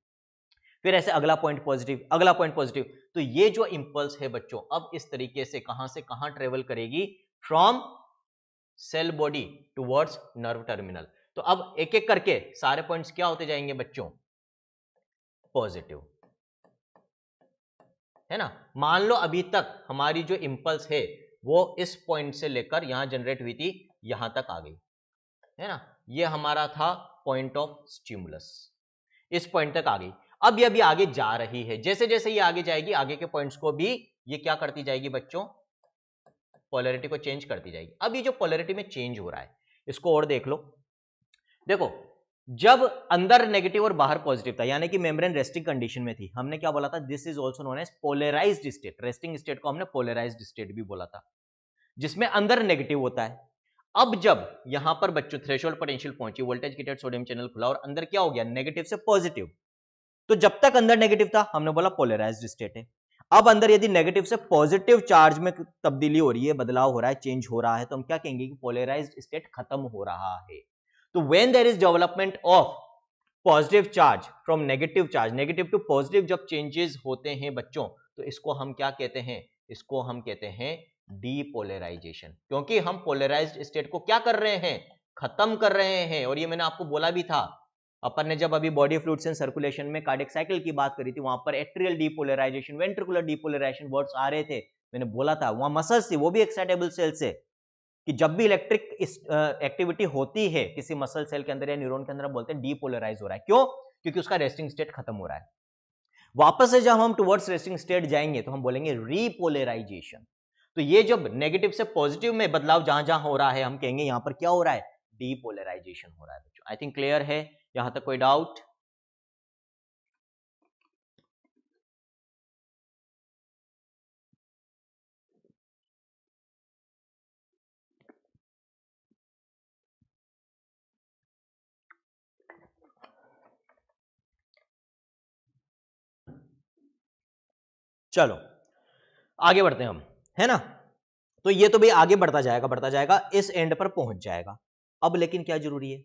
फिर ऐसे अगला पॉइंट पॉजिटिव, अगला पॉइंट पॉजिटिव। तो ये जो इंपल्स है बच्चों अब इस तरीके से कहां ट्रेवल करेगी, from cell body towards nerve terminal. तो अब एक एक करके सारे पॉइंट्स क्या होते जाएंगे बच्चों, पॉजिटिव, है ना। मान लो अभी तक हमारी जो इंपल्स है वो इस पॉइंट से लेकर यहां जनरेट हुई थी, यहां तक आ गई, है ना, ये हमारा था पॉइंट ऑफ स्टिमुलस, इस पॉइंट तक आ गई। अब ये अभी आगे जा रही है, जैसे जैसे ये आगे जाएगी, आगे के पॉइंट्स को भी ये क्या करती जाएगी बच्चों, पोलैरिटी को चेंज करती जाएगी। अब ये जो पोलैरिटी में चेंज हो रहा है, इसको और देख लो। देखो जब अंदर नेगेटिव और बाहर पॉजिटिव था, यानी कि मेम्ब्रेन रेस्टिंग कंडीशन में थी, हमने क्या बोला था, this is also known as polarised state. Resting state को हमने पोलराइज्ड स्टेट भी बोला था, जिसमें अंदर नेगेटिव होता है। अब जब यहां पर बच्चों थ्रेशोल्ड पोटेंशियल पहुंची, वोल्टेज गेटेड सोडियम चैनल खुला और अंदर क्या हो गया, नेगेटिव से पॉजिटिव। तो जब तक अंदर नेगेटिव था हमने बोला पोलराइज्ड स्टेट है। अब अंदर यदि नेगेटिव से पॉजिटिव चार्ज में तब्दीली हो रही है, बदलाव हो रहा है, चेंज हो रहा है, तो हम क्या कहेंगे कि पोलराइज्ड स्टेट खत्म हो रहा है। तो when there is development of positive charge from negative charge, negative to positive जब चेंजेस होते हैं बच्चों, तो इसको हम क्या कहते हैं, इसको हम कहते हैं डीपोलराइजेशन, क्योंकि हम पोलराइज्ड स्टेट को क्या कर रहे हैं, खत्म कर रहे हैं। और ये मैंने आपको बोला भी था, अपन ने जब अभी बॉडी फ्लूइड्स एंड सर्कुलेशन में कार्डियक साइकिल की बात करी थी, वहां पर atrial depolarisation, ventricular depolarisation words आ रहे थे, मैंने बोला था वहां मसल्स थी, वो भी एक्साइटेबल सेल से, कि जब भी इलेक्ट्रिक एक्टिविटी होती है किसी मसल सेल के अंदर या न्यूरॉन के अंदर, बोलते हैं डीपोलराइज हो रहा है। क्यों? क्योंकि उसका रेस्टिंग स्टेट खत्म हो रहा है। वापस से जब हम टुवर्ड्स रेस्टिंग स्टेट जाएंगे तो हम बोलेंगे रीपोलराइजेशन। तो ये जब नेगेटिव से पॉजिटिव में बदलाव जहां जहां हो रहा है, हम कहेंगे यहां पर क्या हो रहा है, डीपोलराइजेशन हो रहा है बच्चों। आई थिंक क्लियर है, यहां तक कोई डाउट? चलो आगे बढ़ते हैं हम, है ना। तो ये तो भाई आगे बढ़ता जाएगा, इस एंड पर पहुंच जाएगा। अब लेकिन क्या जरूरी है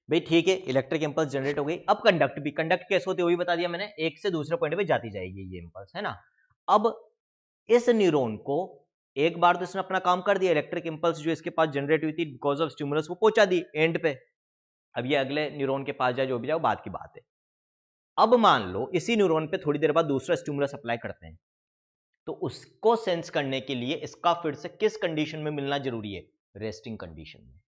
भाई, ठीक है इलेक्ट्रिक इंपल्स जनरेट हो गई, अब कंडक्ट भी, कंडक्ट कैसे होती है वो भी बता दिया मैंने, एक से दूसरे पॉइंट पे जाती जाएगी ये इंपल्स, है ना। अब इस न्यूरॉन को एक बार तो इसने अपना काम कर दिया, इलेक्ट्रिक इंपल्स जो इसके पास जनरेट हुई थी बिकॉज ऑफ स्टिमुलस वो पहुंचा दी एंड पे। अब ये अगले न्यूरॉन के पास जाए जो भी जाए बात की बात है। अब मान लो इसी न्यूरॉन पे थोड़ी देर बाद दूसरा स्टिमुलस अप्लाई करते हैं, तो उसको सेंस करने के लिए इसका फिर से किस कंडीशन में मिलना जरूरी है, रेस्टिंग कंडीशन में।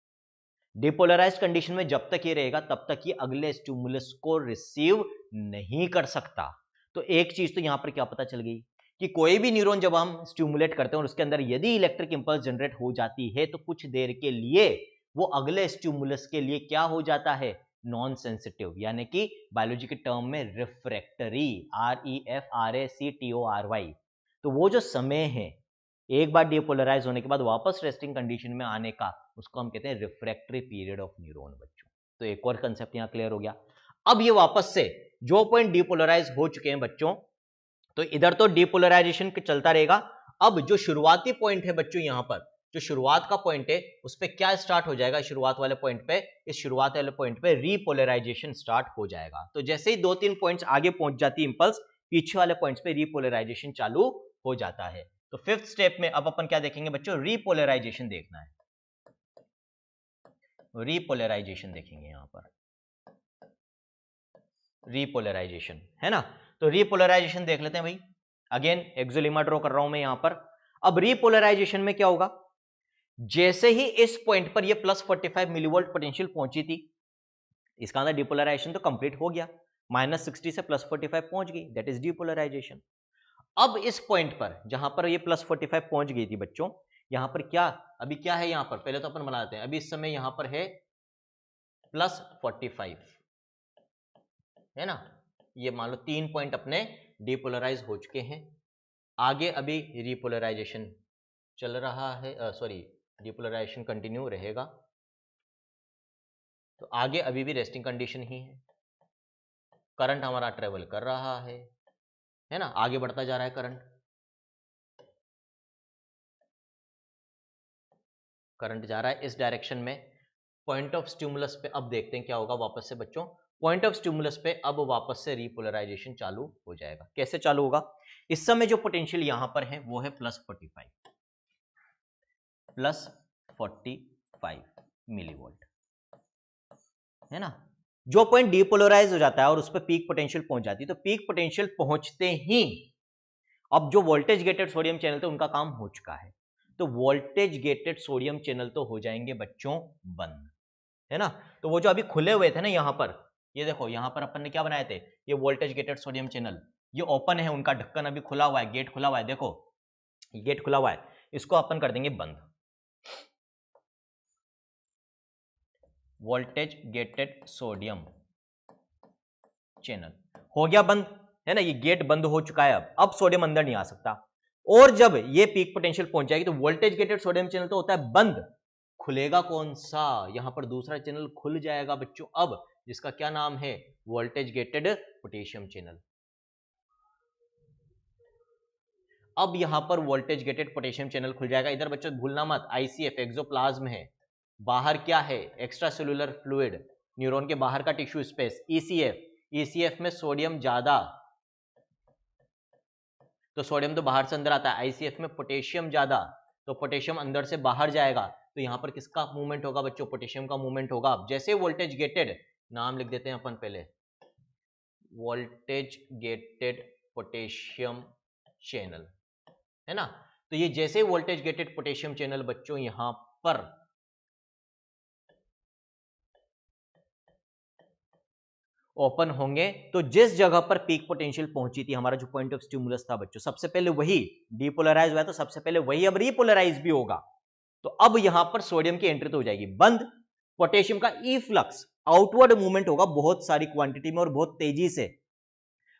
डिपोलराइज्ड कंडीशन में जब तक ये रहेगा तब तक ये अगले स्टिमुलस को रिसीव नहीं कर सकता। तो एक चीज तो यहां पर क्या पता चल गई कि कोई भी न्यूरॉन जब हम स्टिमुलेट करते हैं और उसके अंदर यदि इलेक्ट्रिक इंपल्स जनरेट हो जाती है, तो कुछ देर के लिए वो अगले स्टिमुलस के लिए क्या हो जाता है, नॉन सेंसिटिव, यानी कि बायोलॉजी के टर्म में रिफ्रैक्टरी, REFRACTORY। तो वो जो समय है एक बार डिपोलराइज होने के बाद वापस रेस्टिंग कंडीशन में आने का, उसको हम कहते हैं रिफ्रैक्टरी पीरियड ऑफ न्यूरॉन बच्चों। तो एक और कंसेप्ट यहां क्लियर हो गया। अब ये वापस से जो पॉइंट डिपोलराइज हो चुके हैं बच्चों, तो इधर तो डिपोलराइजेशन चलता रहेगा। अब जो शुरुआती पॉइंट है बच्चों, यहां पर जो शुरुआत का पॉइंट है उस पर क्या स्टार्ट हो जाएगा, शुरुआत वाले पॉइंट पे, इस शुरुआत वाले पॉइंट पे रीपोलराइजेशन स्टार्ट हो जाएगा। तो जैसे ही 2-3 पॉइंट्स आगे पहुंच जाती इंपल्स, पीछे वाले पॉइंट्स पे रीपोलराइजेशन चालू हो जाता है। तो फिफ्थ स्टेप में अब अपन क्या देखेंगे बच्चों, रीपोलराइजेशन देखना है, रीपोलराइजेशन देखेंगे यहां पर, रीपोलराइजेशन, है ना। तो रीपोलराइजेशन देख लेते हैं भाई। अगेन एक्सोलीमा ड्रॉ कर रहा हूं मैं यहां पर। अब रीपोलराइजेशन में क्या होगा, जैसे ही इस पॉइंट पर ये +45 मिलीवोल्ट पोटेंशियल पहुंची थी, इसका अंदर डिपोलराइजेशन तो कंप्लीट हो गया, -60 से +45 पहुंच गई, दैट इज डिपोलराइजेशन। अब इस पॉइंट पर जहां पर ये +45 पहुंच गई थी बच्चों, यहां पर क्या, अभी क्या है यहां पर, पहले तो अपन बना लेते हैं। अभी इस समय यहां पर है +45, है ना। ये मान लो 3 पॉइंट अपने डिपोलराइज हो चुके हैं। आगे अभी रिपोलराइजेशन चल रहा है, सॉरी डिपोलराइजेशन कंटिन्यू रहेगा। तो आगे अभी भी रेस्टिंग कंडीशन ही है, करंट हमारा ट्रेवल कर रहा है ना, आगे बढ़ता जा रहा है करंट, करंट जा रहा है इस डायरेक्शन में। पॉइंट ऑफ स्टिमुलस पे अब देखते हैं क्या होगा वापस से बच्चों। पॉइंट ऑफ स्टिमुलस पे अब वापस से रिपोलराइजेशन चालू हो जाएगा। कैसे चालू होगा, इस समय जो पोटेंशियल यहां पर है वो है +45 मिलीवोल्ट, है ना। जो पॉइंट डिपोलराइज हो जाता है और उस पर पीक पोटेंशियल पहुंच जाती है, तो पीक पोटेंशियल पहुंचते ही अब जो वोल्टेज गेटेड सोडियम चैनल थे उनका काम हो चुका है, तो वोल्टेज गेटेड सोडियम चैनल तो हो जाएंगे बच्चों बंद, है ना। तो वो जो अभी खुले हुए थे ना यहां पर, ये देखो यहां पर अपन ने क्या बनाए थे, ये वोल्टेज गेटेड सोडियम चैनल, ये ओपन है, उनका ढक्कन अभी खुला हुआ है, गेट खुला हुआ है, देखो गेट खुला हुआ है, इसको अपन कर देंगे बंद। वोल्टेज गेटेड सोडियम चैनल हो गया बंद, है ना, ये गेट बंद हो चुका है। अब सोडियम अंदर नहीं आ सकता। और जब ये पीक पोटेंशियल पहुंच जाएगी तो वोल्टेज गेटेड सोडियम चैनल तो होता है बंद, खुलेगा कौन सा, यहां पर दूसरा चैनल खुल जाएगा बच्चों अब, जिसका क्या नाम है, वोल्टेज गेटेड पोटेशियम चैनल। अब यहां पर वोल्टेज गेटेड पोटेशियम चैनल खुल जाएगा। इधर बच्चों भूलना मत, आईसीएफ एक्सोप्लाज्म है, बाहर क्या है, एक्स्ट्रा सेलुलर फ्लूइड, न्यूरॉन के बाहर का टिश्यू स्पेस, ईसीएफ, ईसीएफ में सोडियम ज्यादा, तो सोडियम तो बाहर से अंदर आता है, आईसीएफ में पोटेशियम ज्यादा, तो पोटेशियम अंदर से बाहर जाएगा, तो यहां पर किसका मूवमेंट होगा बच्चों, पोटेशियम का मूवमेंट होगा। जैसे वोल्टेज गेटेड, नाम लिख देते हैं अपन पहले, वोल्टेज गेटेड पोटेशियम चैनल, है ना। तो ये जैसे वोल्टेज गेटेड पोटेशियम चैनल बच्चों यहां पर ओपन होंगे, तो जिस जगह पर पीक पोटेंशियल पहुंची थी, हमारा जो पॉइंट ऑफ स्टिमुलस था बच्चों, सबसे पहले वही डीपोलराइज हुआ, तो सबसे पहले वही अब रीपोलराइज भी होगा। तो अब यहां पर सोडियम की एंट्री तो हो जाएगी बंद, पोटेशियम का ई फ्लक्स आउटवर्ड मूवमेंट होगा बहुत सारी क्वांटिटी में और बहुत तेजी से।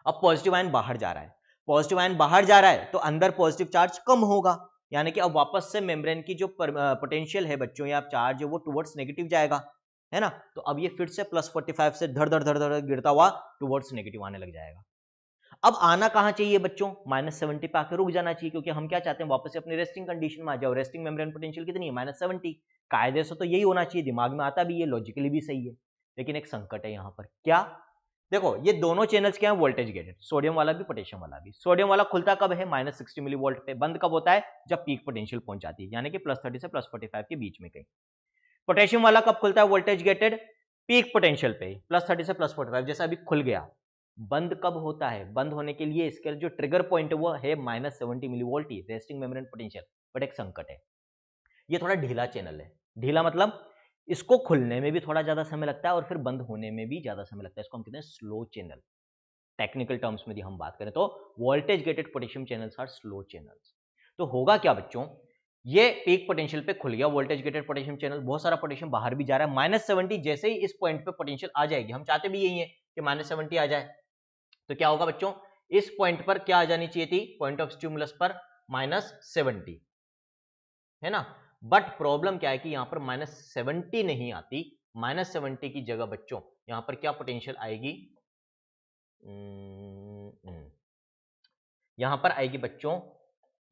अब पॉजिटिव आयन बाहर जा रहा है, पॉजिटिव आयन बाहर जा रहा है तो अंदर पॉजिटिव चार्ज कम होगा, यानी कि अब वापस से मेम्ब्रेन की जो पोटेंशियल है बच्चों या चार्ज है वो टुवर्ड्स नेगेटिव जाएगा, है ना। तो अब ये फिर से +45 से धड़ धड़ धड़ धड़ गिरता हुआ टुवर्ड्स नेगेटिव आने लग जाएगा। अब आना कहां चाहिए बच्चों, -70 पे आके रुक जाना चाहिए, क्योंकि हम क्या चाहते हैं, वापस से अपनी रेस्टिंग कंडीशन में आ जाओ। रेस्टिंग मेम्ब्रेन पोटेंशियल कितनी है, -70। कायदे से तो यही होना चाहिए, दिमाग में आता भी है, लॉजिकली भी सही है, लेकिन एक संकट है यहां पर। क्या, देखो ये दोनों चैनल्स क्या है, वोल्टेज गेटेड, सोडियम वाला भी पोटेशियम वाला भी। सोडियम वाला खुलता कब है, -60 मिलीवोल्ट पे, बंद कब होता है, जब पीक पोटेंशियल पहुंच जाती है, यानी कि +30 से +45 के बीच में कहीं। पोटेशियम वाला कब खुलता है, वोल्टेज गेटेड, पीक पोटेंशियल पे, +30 से +45, जैसा अभी खुल गया। बंद कब होता है, बंद होने के लिए इसके जो ट्रिगर पॉइंट है वो है -70 millivolt he, resting membrane potential. But एक संकट है, ये थोड़ा ढीला चैनल है। ढीला मतलब इसको खुलने में भी थोड़ा ज्यादा समय लगता है और फिर बंद होने में भी ज्यादा समय लगता है, इसको हम कहते हैं स्लो चैनल। टेक्निकल टर्म्स में हम बात करें तो voltage gated potassium channels are slow channels. तो होगा क्या बच्चों, ये पीक पोटेंशियल पे खुल गया वोल्टेज गेटेड पोटेशियम चैनल, बहुत सारा पोटेशियम बाहर भी जा रहा है, -70 जैसे ही इस पॉइंट पे पोटेंशियल आ जाएगी, हम चाहते भी यही है कि -70 आ जाए, तो क्या होगा बच्चों, इस पॉइंट पर क्या आ जानी चाहिए थी, पॉइंट ऑफ स्टिमुलस पर -70, है ना। बट प्रॉब्लम क्या है कि यहां पर -70 नहीं आती, -70 की जगह बच्चों यहां पर क्या पोटेंशियल आएगी, यहां पर आएगी बच्चों,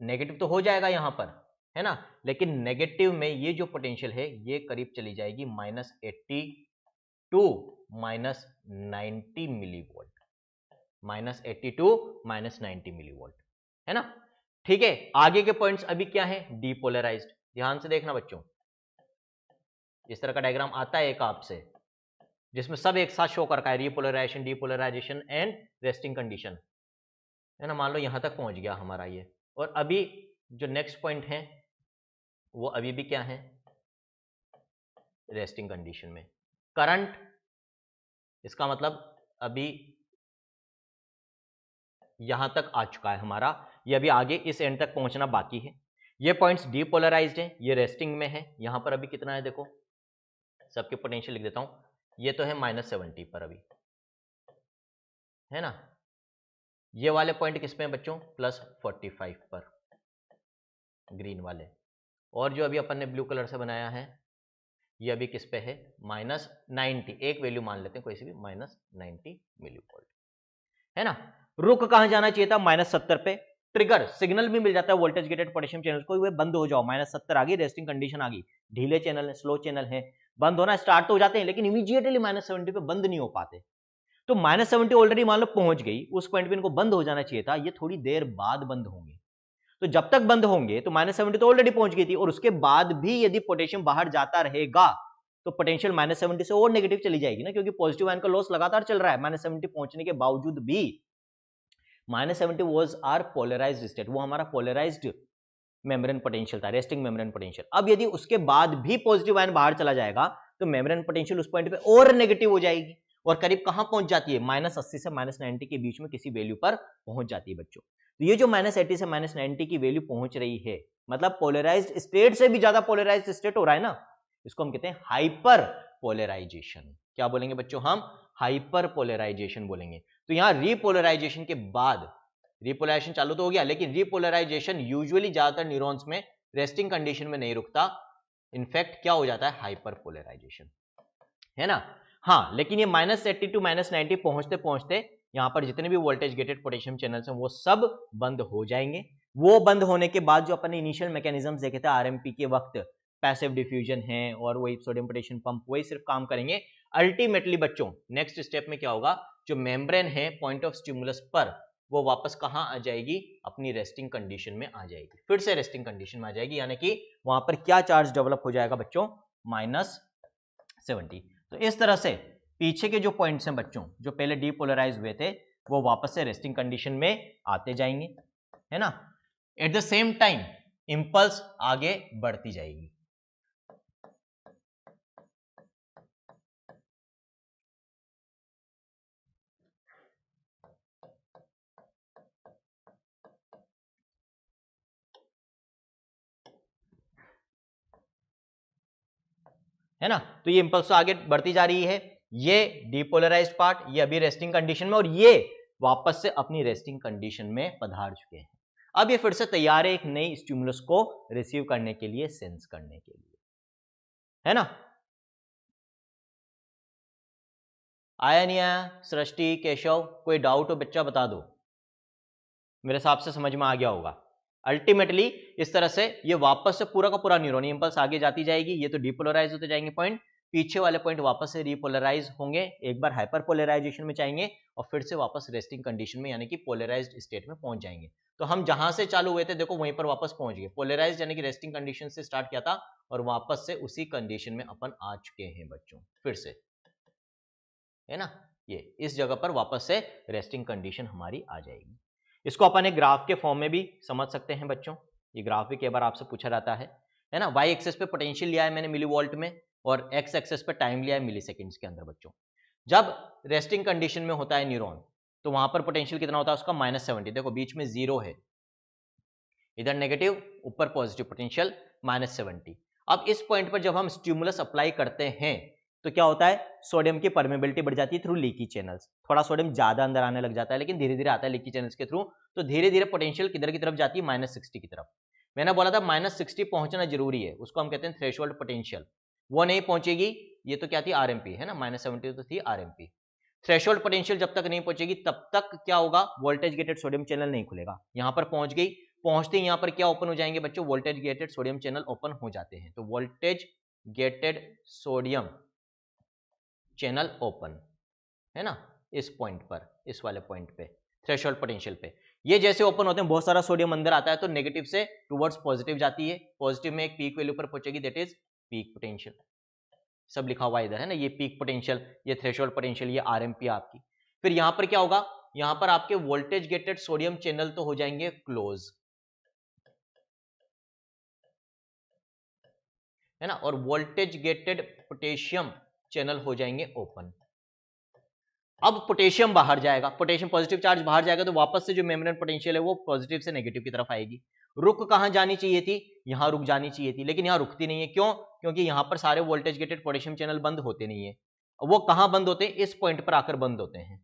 नेगेटिव तो हो जाएगा यहां पर, है ना, लेकिन नेगेटिव में ये जो पोटेंशियल है ये करीब चली जाएगी -80 टू -90 मिलीवोल्ट, -80 टू -90 मिलीवोल्ट, है ना। ठीक है, आगे के पॉइंट्स अभी क्या है, डीपोलराइज्ड। ध्यान से देखना बच्चों, इस तरह का डायग्राम आता है एक आपसे, जिसमें सब एक साथ शो कर रखा है, repolarisation, depolarisation and resting condition, है ना। मान लो यहां तक पहुंच गया हमारा ये, और अभी जो नेक्स्ट पॉइंट है वो अभी भी क्या है, रेस्टिंग कंडीशन में। करंट, इसका मतलब अभी यहां तक आ चुका है हमारा, ये अभी आगे इस एंड तक पहुंचना बाकी है। ये पॉइंट्स डीपोलराइज्ड है, ये रेस्टिंग में है, यहां पर अभी कितना है देखो, सबके पोटेंशियल लिख देता हूं, ये तो है -70 पर अभी, है ना। ये वाले पॉइंट किस पे हैं बच्चों, +45 पर, ग्रीन वाले, और जो अभी अपन ने ब्लू कलर से बनाया है ये अभी किस पे है, -90, एक वैल्यू मान लेते हैं कोई सी भी, -90 मिलीवोल्ट, है ना। रुक कहां जाना चाहिए था, -70 पे। ट्रिगर सिग्नल भी मिल जाता है वोल्टेज गेटेड पोटेशियम चैनल को, वे बंद हो जाओ, -70 आ गई, रेस्टिंग कंडीशन आ गई, ढीले चैनल है, स्लो चैनल है, बंद होना स्टार्ट तो हो जाते हैं, लेकिन इमीडिएटली -70 पे बंद नहीं हो पाते। तो -70 ऑलरेडी मान लो पहुंच गई, उस पॉइंट पे इनको बंद हो जाना चाहिए था, ये थोड़ी देर बाद बंद होंगे। तो जब तक बंद होंगे तो -70 तो ऑलरेडी पहुंच गई थी, और उसके बाद भी यदि पोटेशियम बाहर जाता रहेगा तो पोटेंशियल -70 से और नेगेटिव चली जाएगी ना, क्योंकि पॉजिटिव आयन का लॉस लगातार चल रहा है, -70 पहुंचने के बावजूद भी। -70 वाज आवर पोलराइज्ड स्टेट, वो हमारा पोलराइज्ड मेम्ब्रेन पोटेंशियल था, रेस्टिंग मेम्ब्रेन पोटेंशियल। अब यदि उसके बाद भी पॉजिटिव आयन बाहर चला जाएगा तो मेम्ब्रेन पोटेंशियल उस पॉइंट पे और नेगेटिव हो जाएगी, और करीब कहां पहुंच जाती है, -80 से -90 के बीच में किसी वैल्यू पर पहुंच जाती है बच्चों। तो ये जो -80 से -90 की वैल्यू पहुंच रही है, मतलब पोलराइज्ड स्टेट से भी ज्यादा पोलराइज्ड स्टेट हो रहा है ना, इसको हम कहते हैं हाइपर पोलराइजेशन। क्या बोलेंगे बच्चों, हम हाइपर पोलराइजेशन बोलेंगे। तो यहां रीपोलराइजेशन के बाद, रीपोलराइजेशन चालू तो हो गया, लेकिन रीपोलराइजेशन यूजुअली ज्यादातर न्यूरॉन्स में रेस्टिंग कंडीशन में नहीं रुकता, इनफैक्ट क्या हो जाता है, हाइपर पोलराइजेशन, है ना। हाँ, लेकिन ये -80 टू -90 पहुंचते पहुंचते यहां पर जितने भी वोल्टेज गेटेड पोटेशियम चैनल्स हैं वो सब बंद हो जाएंगे। वो बंद होने के बाद जो अपन ने इनिशियल मैकेनिज्म्स देखे थे आरएमपी के वक्त, पैसिव डिफ्यूजन है और वही सोडियम पोटेशियम पंप, वही सिर्फ काम करेंगे। अल्टीमेटली बच्चों नेक्स्ट स्टेप में क्या होगा, जो मेम्ब्रेन है पॉइंट ऑफ स्टिमुलस पर, वो वापस कहां आ जाएगी, अपनी रेस्टिंग कंडीशन में आ जाएगी, फिर से रेस्टिंग कंडीशन में आ जाएगी, यानी कि वहां पर क्या चार्ज डेवलप हो जाएगा बच्चों, -70। तो इस तरह से पीछे के जो पॉइंट्स हैं बच्चों, जो पहले डीपोलराइज हुए थे, वो वापस से रेस्टिंग कंडीशन में आते जाएंगे, है ना। At the same time impulse आगे बढ़ती जाएगी। है ना, तो ये इंपल्स आगे बढ़ती जा रही है, ये डीपोलराइज्ड पार्ट ये अभी रेस्टिंग कंडीशन में, और ये वापस से अपनी रेस्टिंग कंडीशन में पधार चुके हैं। अब ये फिर से तैयार है एक नई स्टिमुलस को रिसीव करने के लिए, सेंस करने के लिए, है ना। आया नहीं आया, सृष्टि, केशव, कोई डाउट हो बच्चा बता दो, मेरे हिसाब से समझ में आ गया होगा। अल्टीमेटली इस तरह से ये वापस से पूरा का पूरा न्यूरॉन इंपल्स आगे जाती जाएगी, ये तो डीपोलराइज होते जाएंगे पॉइंट, पीछे वाले पॉइंट वापस से रिपोलराइज होंगे, एक बार हाइपर पोलराइजेशन में जाएंगे और फिर से वापस रेस्टिंग कंडीशन में यानी कि पोलराइज्ड स्टेट में पहुंच जाएंगे। तो हम जहां से चालू हुए थे देखो वहीं पर वापस पहुंच गए, पोलराइज्ड यानी कि रेस्टिंग कंडीशन से स्टार्ट किया था और वापस से उसी कंडीशन में अपन आ चुके हैं बच्चों, फिर से, है ना। ये इस जगह पर वापस से रेस्टिंग कंडीशन हमारी आ जाएगी। इसको अपन एक ग्राफ के फॉर्म में भी समझ सकते हैं बच्चों, ये ग्राफ भी कई बार आपसे पूछा जाता है ना। वाई एक्सेस पे पोटेंशियल लिया है मैंने मिली वोल्ट में, और एक्स एक्सेस पे टाइम लिया है मिली सेकेंड्स के अंदर बच्चों। जब रेस्टिंग कंडीशन में होता है न्यूरॉन, तो वहां पर पोटेंशियल कितना होता है उसका, -70। देखो बीच में 0 है, इधर नेगेटिव, ऊपर पॉजिटिव पोटेंशियल, -70। अब इस पॉइंट पर जब हम स्टिमुलस अप्लाई करते हैं तो क्या होता है, सोडियम की परमेबिलिटी बढ़ जाती है थ्रू लीकी चैनल्स, थोड़ा सोडियम ज्यादा अंदर आने लग जाता है, लेकिन धीरे धीरे आता है लीकी चैनल्स के थ्रू, तो धीरे धीरे पोटेंशियल किधर की तरफ जाती है, -60 की तरफ। मैंने बोला था -60 पहुंचना जरूरी है, उसको हम कहते हैं थ्रेशोल्ड पोटेंशियल, वो नहीं पहुंचेगी, ये तो क्या थी, आरएमपी, है ना, -70 तो थी आरएमपी। थ्रेशोल्ड पोटेंशियल जब तक नहीं पहुंचेगी तब तक क्या होगा, वोल्टेज गेटेड सोडियम चैनल नहीं खुलेगा। यहां पर पहुंच गई, पहुंचते ही यहां पर क्या ओपन हो जाएंगे बच्चों, voltage gated sodium channel open हो जाते हैं। तो voltage gated sodium channel open, है ना, इस पॉइंट पर, इस वाले पॉइंट पे, थ्रेशोल्ड पोटेंशियल पे। ये जैसे ओपन होते हैं बहुत सारा सोडियम अंदर आता है तो नेगेटिव से टुवर्ड्स पॉजिटिव जाती है, पॉजिटिव में एक पीक वैल्यू पर पहुंचेगी, दैट इज पीक पोटेंशियल, सब लिखा हुआ इधर, है ना, ये पीक पोटेंशियल, ये थ्रेशोल्ड पोटेंशियल, ये आरएमपी आपकी। फिर यहां पर क्या होगा, यहां पर आपके वोल्टेज गेटेड सोडियम चैनल तो हो जाएंगे क्लोज, है ना, और वोल्टेज गेटेड पोटेशियम चैनल हो जाएंगे ओपन। अब पोटेशियम बाहर जाएगा, पोटेशियम पॉजिटिव चार्ज बाहर जाएगा तो वापस से जो मेम्ब्रेन पोटेंशियल है वो पॉजिटिव से नेगेटिव की तरफ आएगी। रुक कहां जानी चाहिए थी, यहां रुक जानी चाहिए थी, लेकिन यहां रुकती नहीं है, क्यों, क्योंकि यहां पर सारे वोल्टेज गेटेड पोटेशियम चैनल बंद होते नहीं है, वो कहां बंद होते हैं, इस पॉइंट पर आकर बंद होते हैं।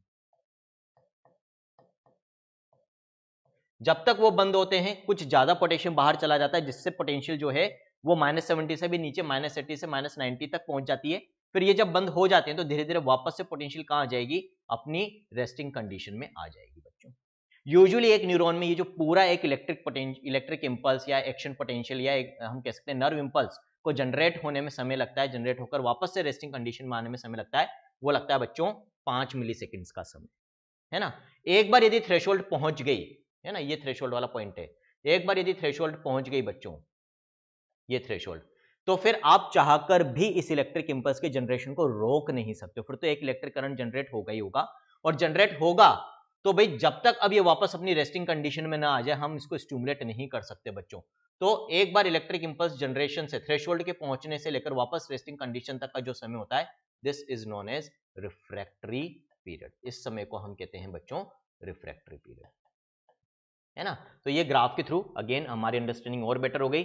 जब तक वो बंद होते हैं कुछ ज्यादा पोटेशियम बाहर चला जाता है, जिससे पोटेंशियल जो है वो -70 से भी नीचे -80 से -90 तक पहुंच जाती है। फिर ये जब बंद हो जाते हैं तो धीरे धीरे वापस से पोटेंशियल कहां आ जाएगी, अपनी रेस्टिंग कंडीशन में आ जाएगी बच्चों। यूजुअली एक न्यूरॉन में ये जो पूरा एक इलेक्ट्रिक इंपल्स या एक्शन पोटेंशियल या हम कह सकते हैं नर्व इंपल्स को जनरेट होने में समय लगता है, जनरेट होकर वापस से रेस्टिंग कंडीशन में आने में समय लगता है, वो लगता है बच्चों 5 मिली सेकेंड्स का समय, है ना। एक बार यदि थ्रेशोल्ड पहुंच गई, है ना, ये थ्रेशोल्ड वाला पॉइंट है, एक बार यदि थ्रेशोल्ड पहुंच गई बच्चों, ये थ्रेशोल्ड, तो फिर आप चाहकर भी इस इलेक्ट्रिक इंपल्स के जनरेशन को रोक नहीं सकते, फिर तो एक इलेक्ट्रिक करंट जनरेट होगा ही होगा, और जनरेट होगा तो भाई जब तक अब ये वापस अपनी रेस्टिंग कंडीशन में ना आ जाए हम इसको स्टिमुलेट नहीं कर सकते बच्चों। तो एक बार इलेक्ट्रिक इंपल्स जनरेशन से थ्रेशोल्ड के पहुंचने से लेकर वापस रेस्टिंग कंडीशन तक का जो समय होता है, this is known as refractory period, इस समय को हम कहते हैं बच्चों रिफ्रैक्टरी पीरियड, है ना। तो ये ग्राफ के थ्रू अगेन हमारी अंडरस्टैंडिंग और बेटर हो गई।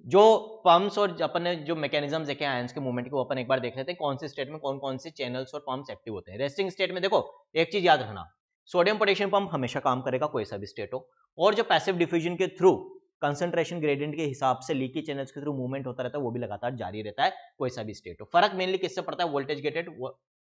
जो पंप्स और अपन ने जो मैकेनिज्म्स देखे आयंस के मूवमेंट को अपन एक बार देख लेते हैं, कौन से स्टेट में कौन कौन से चैनल्स और पंप्स एक्टिव होते हैं। रेस्टिंग स्टेट में देखो एक चीज याद रखना, सोडियम पोटेशियम पंप हमेशा काम करेगा कोई सा भी स्टेट हो, और जो पैसिव डिफ्यूजन के थ्रू कंसंट्रेशन ग्रेडियंट के हिसाब से लीकी चैनल्स के थ्रू मूवमेंट होता रहता है, वो भी लगातार जारी रहता है कोई सा भी स्टेट हो। फर्क मेनली किससे पड़ता है, वोल्टेज गेटेड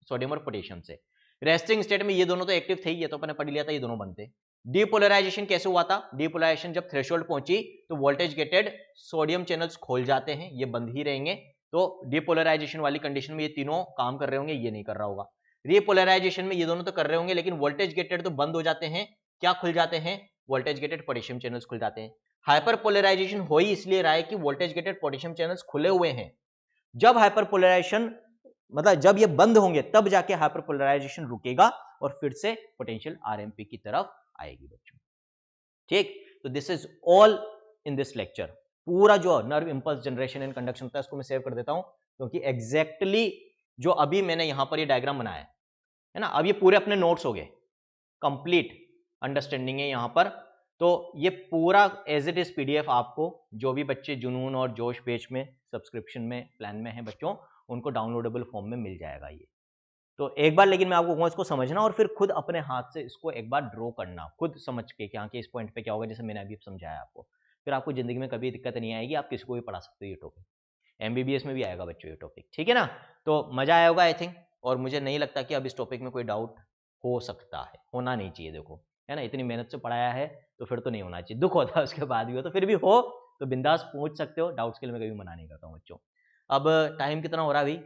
सोडियम और पोटेशियम से। रेस्टिंग स्टेट में ये दोनों तो एक्टिव थे, ये तो अपने पढ़ लिया था, ये दोनों बनते। डीपोलराइजेशन कैसे हुआ था, डीपोलराइजेशन जब थ्रेशोल्ड पहुंची तो वोल्टेज गेटेड सोडियम चैनल्स खोल जाते हैं, ये बंद ही रहेंगे, तो डीपोलराइजेशन वाली कंडीशन में ये तीनों काम कर रहे होंगे, ये नहीं कर रहा होगा। रीपोलराइजेशन में ये दोनों तो कर रहे होंगे, लेकिन वोल्टेज गेटेड तो बंद हो जाते हैं। क्या खुल जाते हैं? वोल्टेज गेटेड पोटेशियम चैनल्स खुल जाते हैं। हाइपरपोलराइजेशन हो ही इसलिए रहा है कि वोल्टेज गेटेड पोटेशियम चैनल्स खुले हुए हैं। जब हाइपरपोलराइजेशन मतलब जब ये बंद होंगे तब जाके हाइपरपोलराइजेशन रुकेगा और फिर से पोटेंशियल आरएमपी की तरफ आएगी बच्चों। ठीक, तो this is all in this lecture. पूरा जो nerve impulse generation and conduction होता है उसको मैं सेव कर देता हूं, क्योंकि एग्जैक्टली जो अभी मैंने यहां पर ये डायग्राम बनाया है ना, अब ये पूरे अपने नोट्स हो गए, कंप्लीट अंडरस्टैंडिंग है यहां पर। तो ये पूरा एज इट इज पीडीएफ आपको जो भी बच्चे जुनून और जोश बैच में सब्सक्रिप्शन में प्लान में है बच्चों, उनको डाउनलोडेबल फॉर्म में मिल जाएगा ये। तो एक बार लेकिन मैं आपको कहूँगा इसको समझना और फिर खुद अपने हाथ से इसको एक बार ड्रॉ करना, खुद समझ के कि हाँ कि इस पॉइंट पे क्या होगा, जैसे मैंने अभी समझाया आपको। फिर आपको जिंदगी में कभी दिक्कत नहीं आएगी, आप किसी को भी पढ़ा सकते हो ये टॉपिक। एमबीबीएस में भी आएगा बच्चों ये टॉपिक, ठीक है ना। तो मजा आया होगा आई थिंक, और मुझे नहीं लगता कि अब इस टॉपिक में कोई डाउट हो सकता है, होना नहीं चाहिए। देखो है ना, इतनी मेहनत से पढ़ाया है तो फिर तो नहीं होना चाहिए। दुख होता है उसके बाद भी हो, तो फिर भी हो तो बिंदास पूछ सकते हो, डाउट्स के लिए मैं कभी मना नहीं करता हूँ बच्चों। अब टाइम कितना हो रहा है अभी?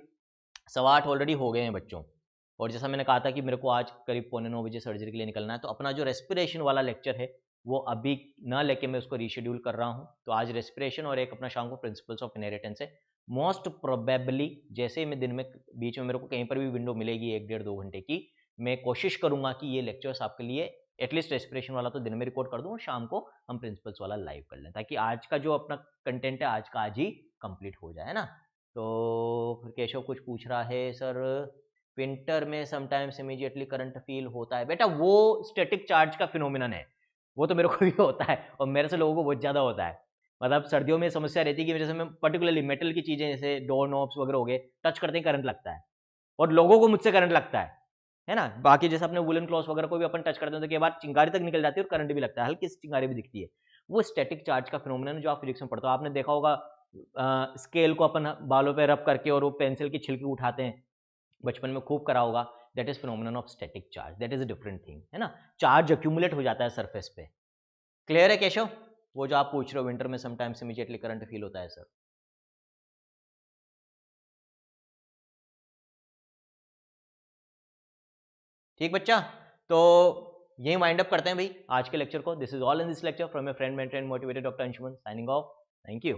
8:15 ऑलरेडी हो गए हैं बच्चों। और जैसा मैंने कहा था कि मेरे को आज करीब 8:45 बजे सर्जरी के लिए निकलना है, तो अपना जो रेस्पिरेशन वाला लेक्चर है वो अभी ना लेके मैं उसको रीशेड्यूल कर रहा हूँ। तो आज रेस्पिरेशन और एक अपना शाम को प्रिंसिपल्स ऑफ इनहेरिटेंस है। मोस्ट प्रोबेबली जैसे ही मैं दिन में बीच में मेरे को कहीं पर भी विंडो मिलेगी 1-1.5-2 घंटे की, मैं कोशिश करूंगा कि ये लेक्चर्स आपके लिए एटलीस्ट रेस्पिरेशन वाला तो दिन में रिकॉर्ड कर दूं और शाम को हम प्रिंसिपल्स वाला लाइव कर लें, ताकि आज का जो अपना कंटेंट है आज का आज ही कंप्लीट हो जाए, है ना। तो फिर केशव कुछ पूछ रहा है, सर विंटर में समटाइम्स इमीडिएटली करंट फील होता है। बेटा वो स्टैटिक चार्ज का फिनोमिनन है, वो तो मेरे को भी होता है और मेरे से लोगों को बहुत ज़्यादा होता है। मतलब सर्दियों में समस्या रहती है कि जैसे मैं पर्टिकुलरली मेटल की चीज़ें जैसे डोर नॉब्स वगैरह हो गए, टच करते ही करंट लगता है और लोगों को मुझसे करंट लगता है ना। बाकी जैसे अपने वुलन क्लॉथ वगैरह को भी अपन टच करते हैं तो कई बार चिंगारी तक निकल जाती है और करंट भी लगता है, हल्की सी चिंगारी भी दिखती है। वो स्टैटिक चार्ज का फिनोमिनन जो आप फिजिक्स में पढ़ते हो, आपने देखा होगा स्केल को अपन बालों पे रब करके और वो पेंसिल की छिलकी उठाते हैं, बचपन में खूब करा होगा। That is phenomenon of static charge, that is a different thing, है ना। चार्ज अक्यूमुलेट हो जाता है सरफेस पे। क्लियर है केशव? वो जो आप पूछ रहे हो विंटर में समटाइम्स इमीडिएटली करंट फील होता है सर। ठीक बच्चा, तो यही वाइंड अप करते हैं भाई आज के लेक्चर को। This is all in this lecture from my friend mentor and motivated doctor Anshuman, signing off. Thank you.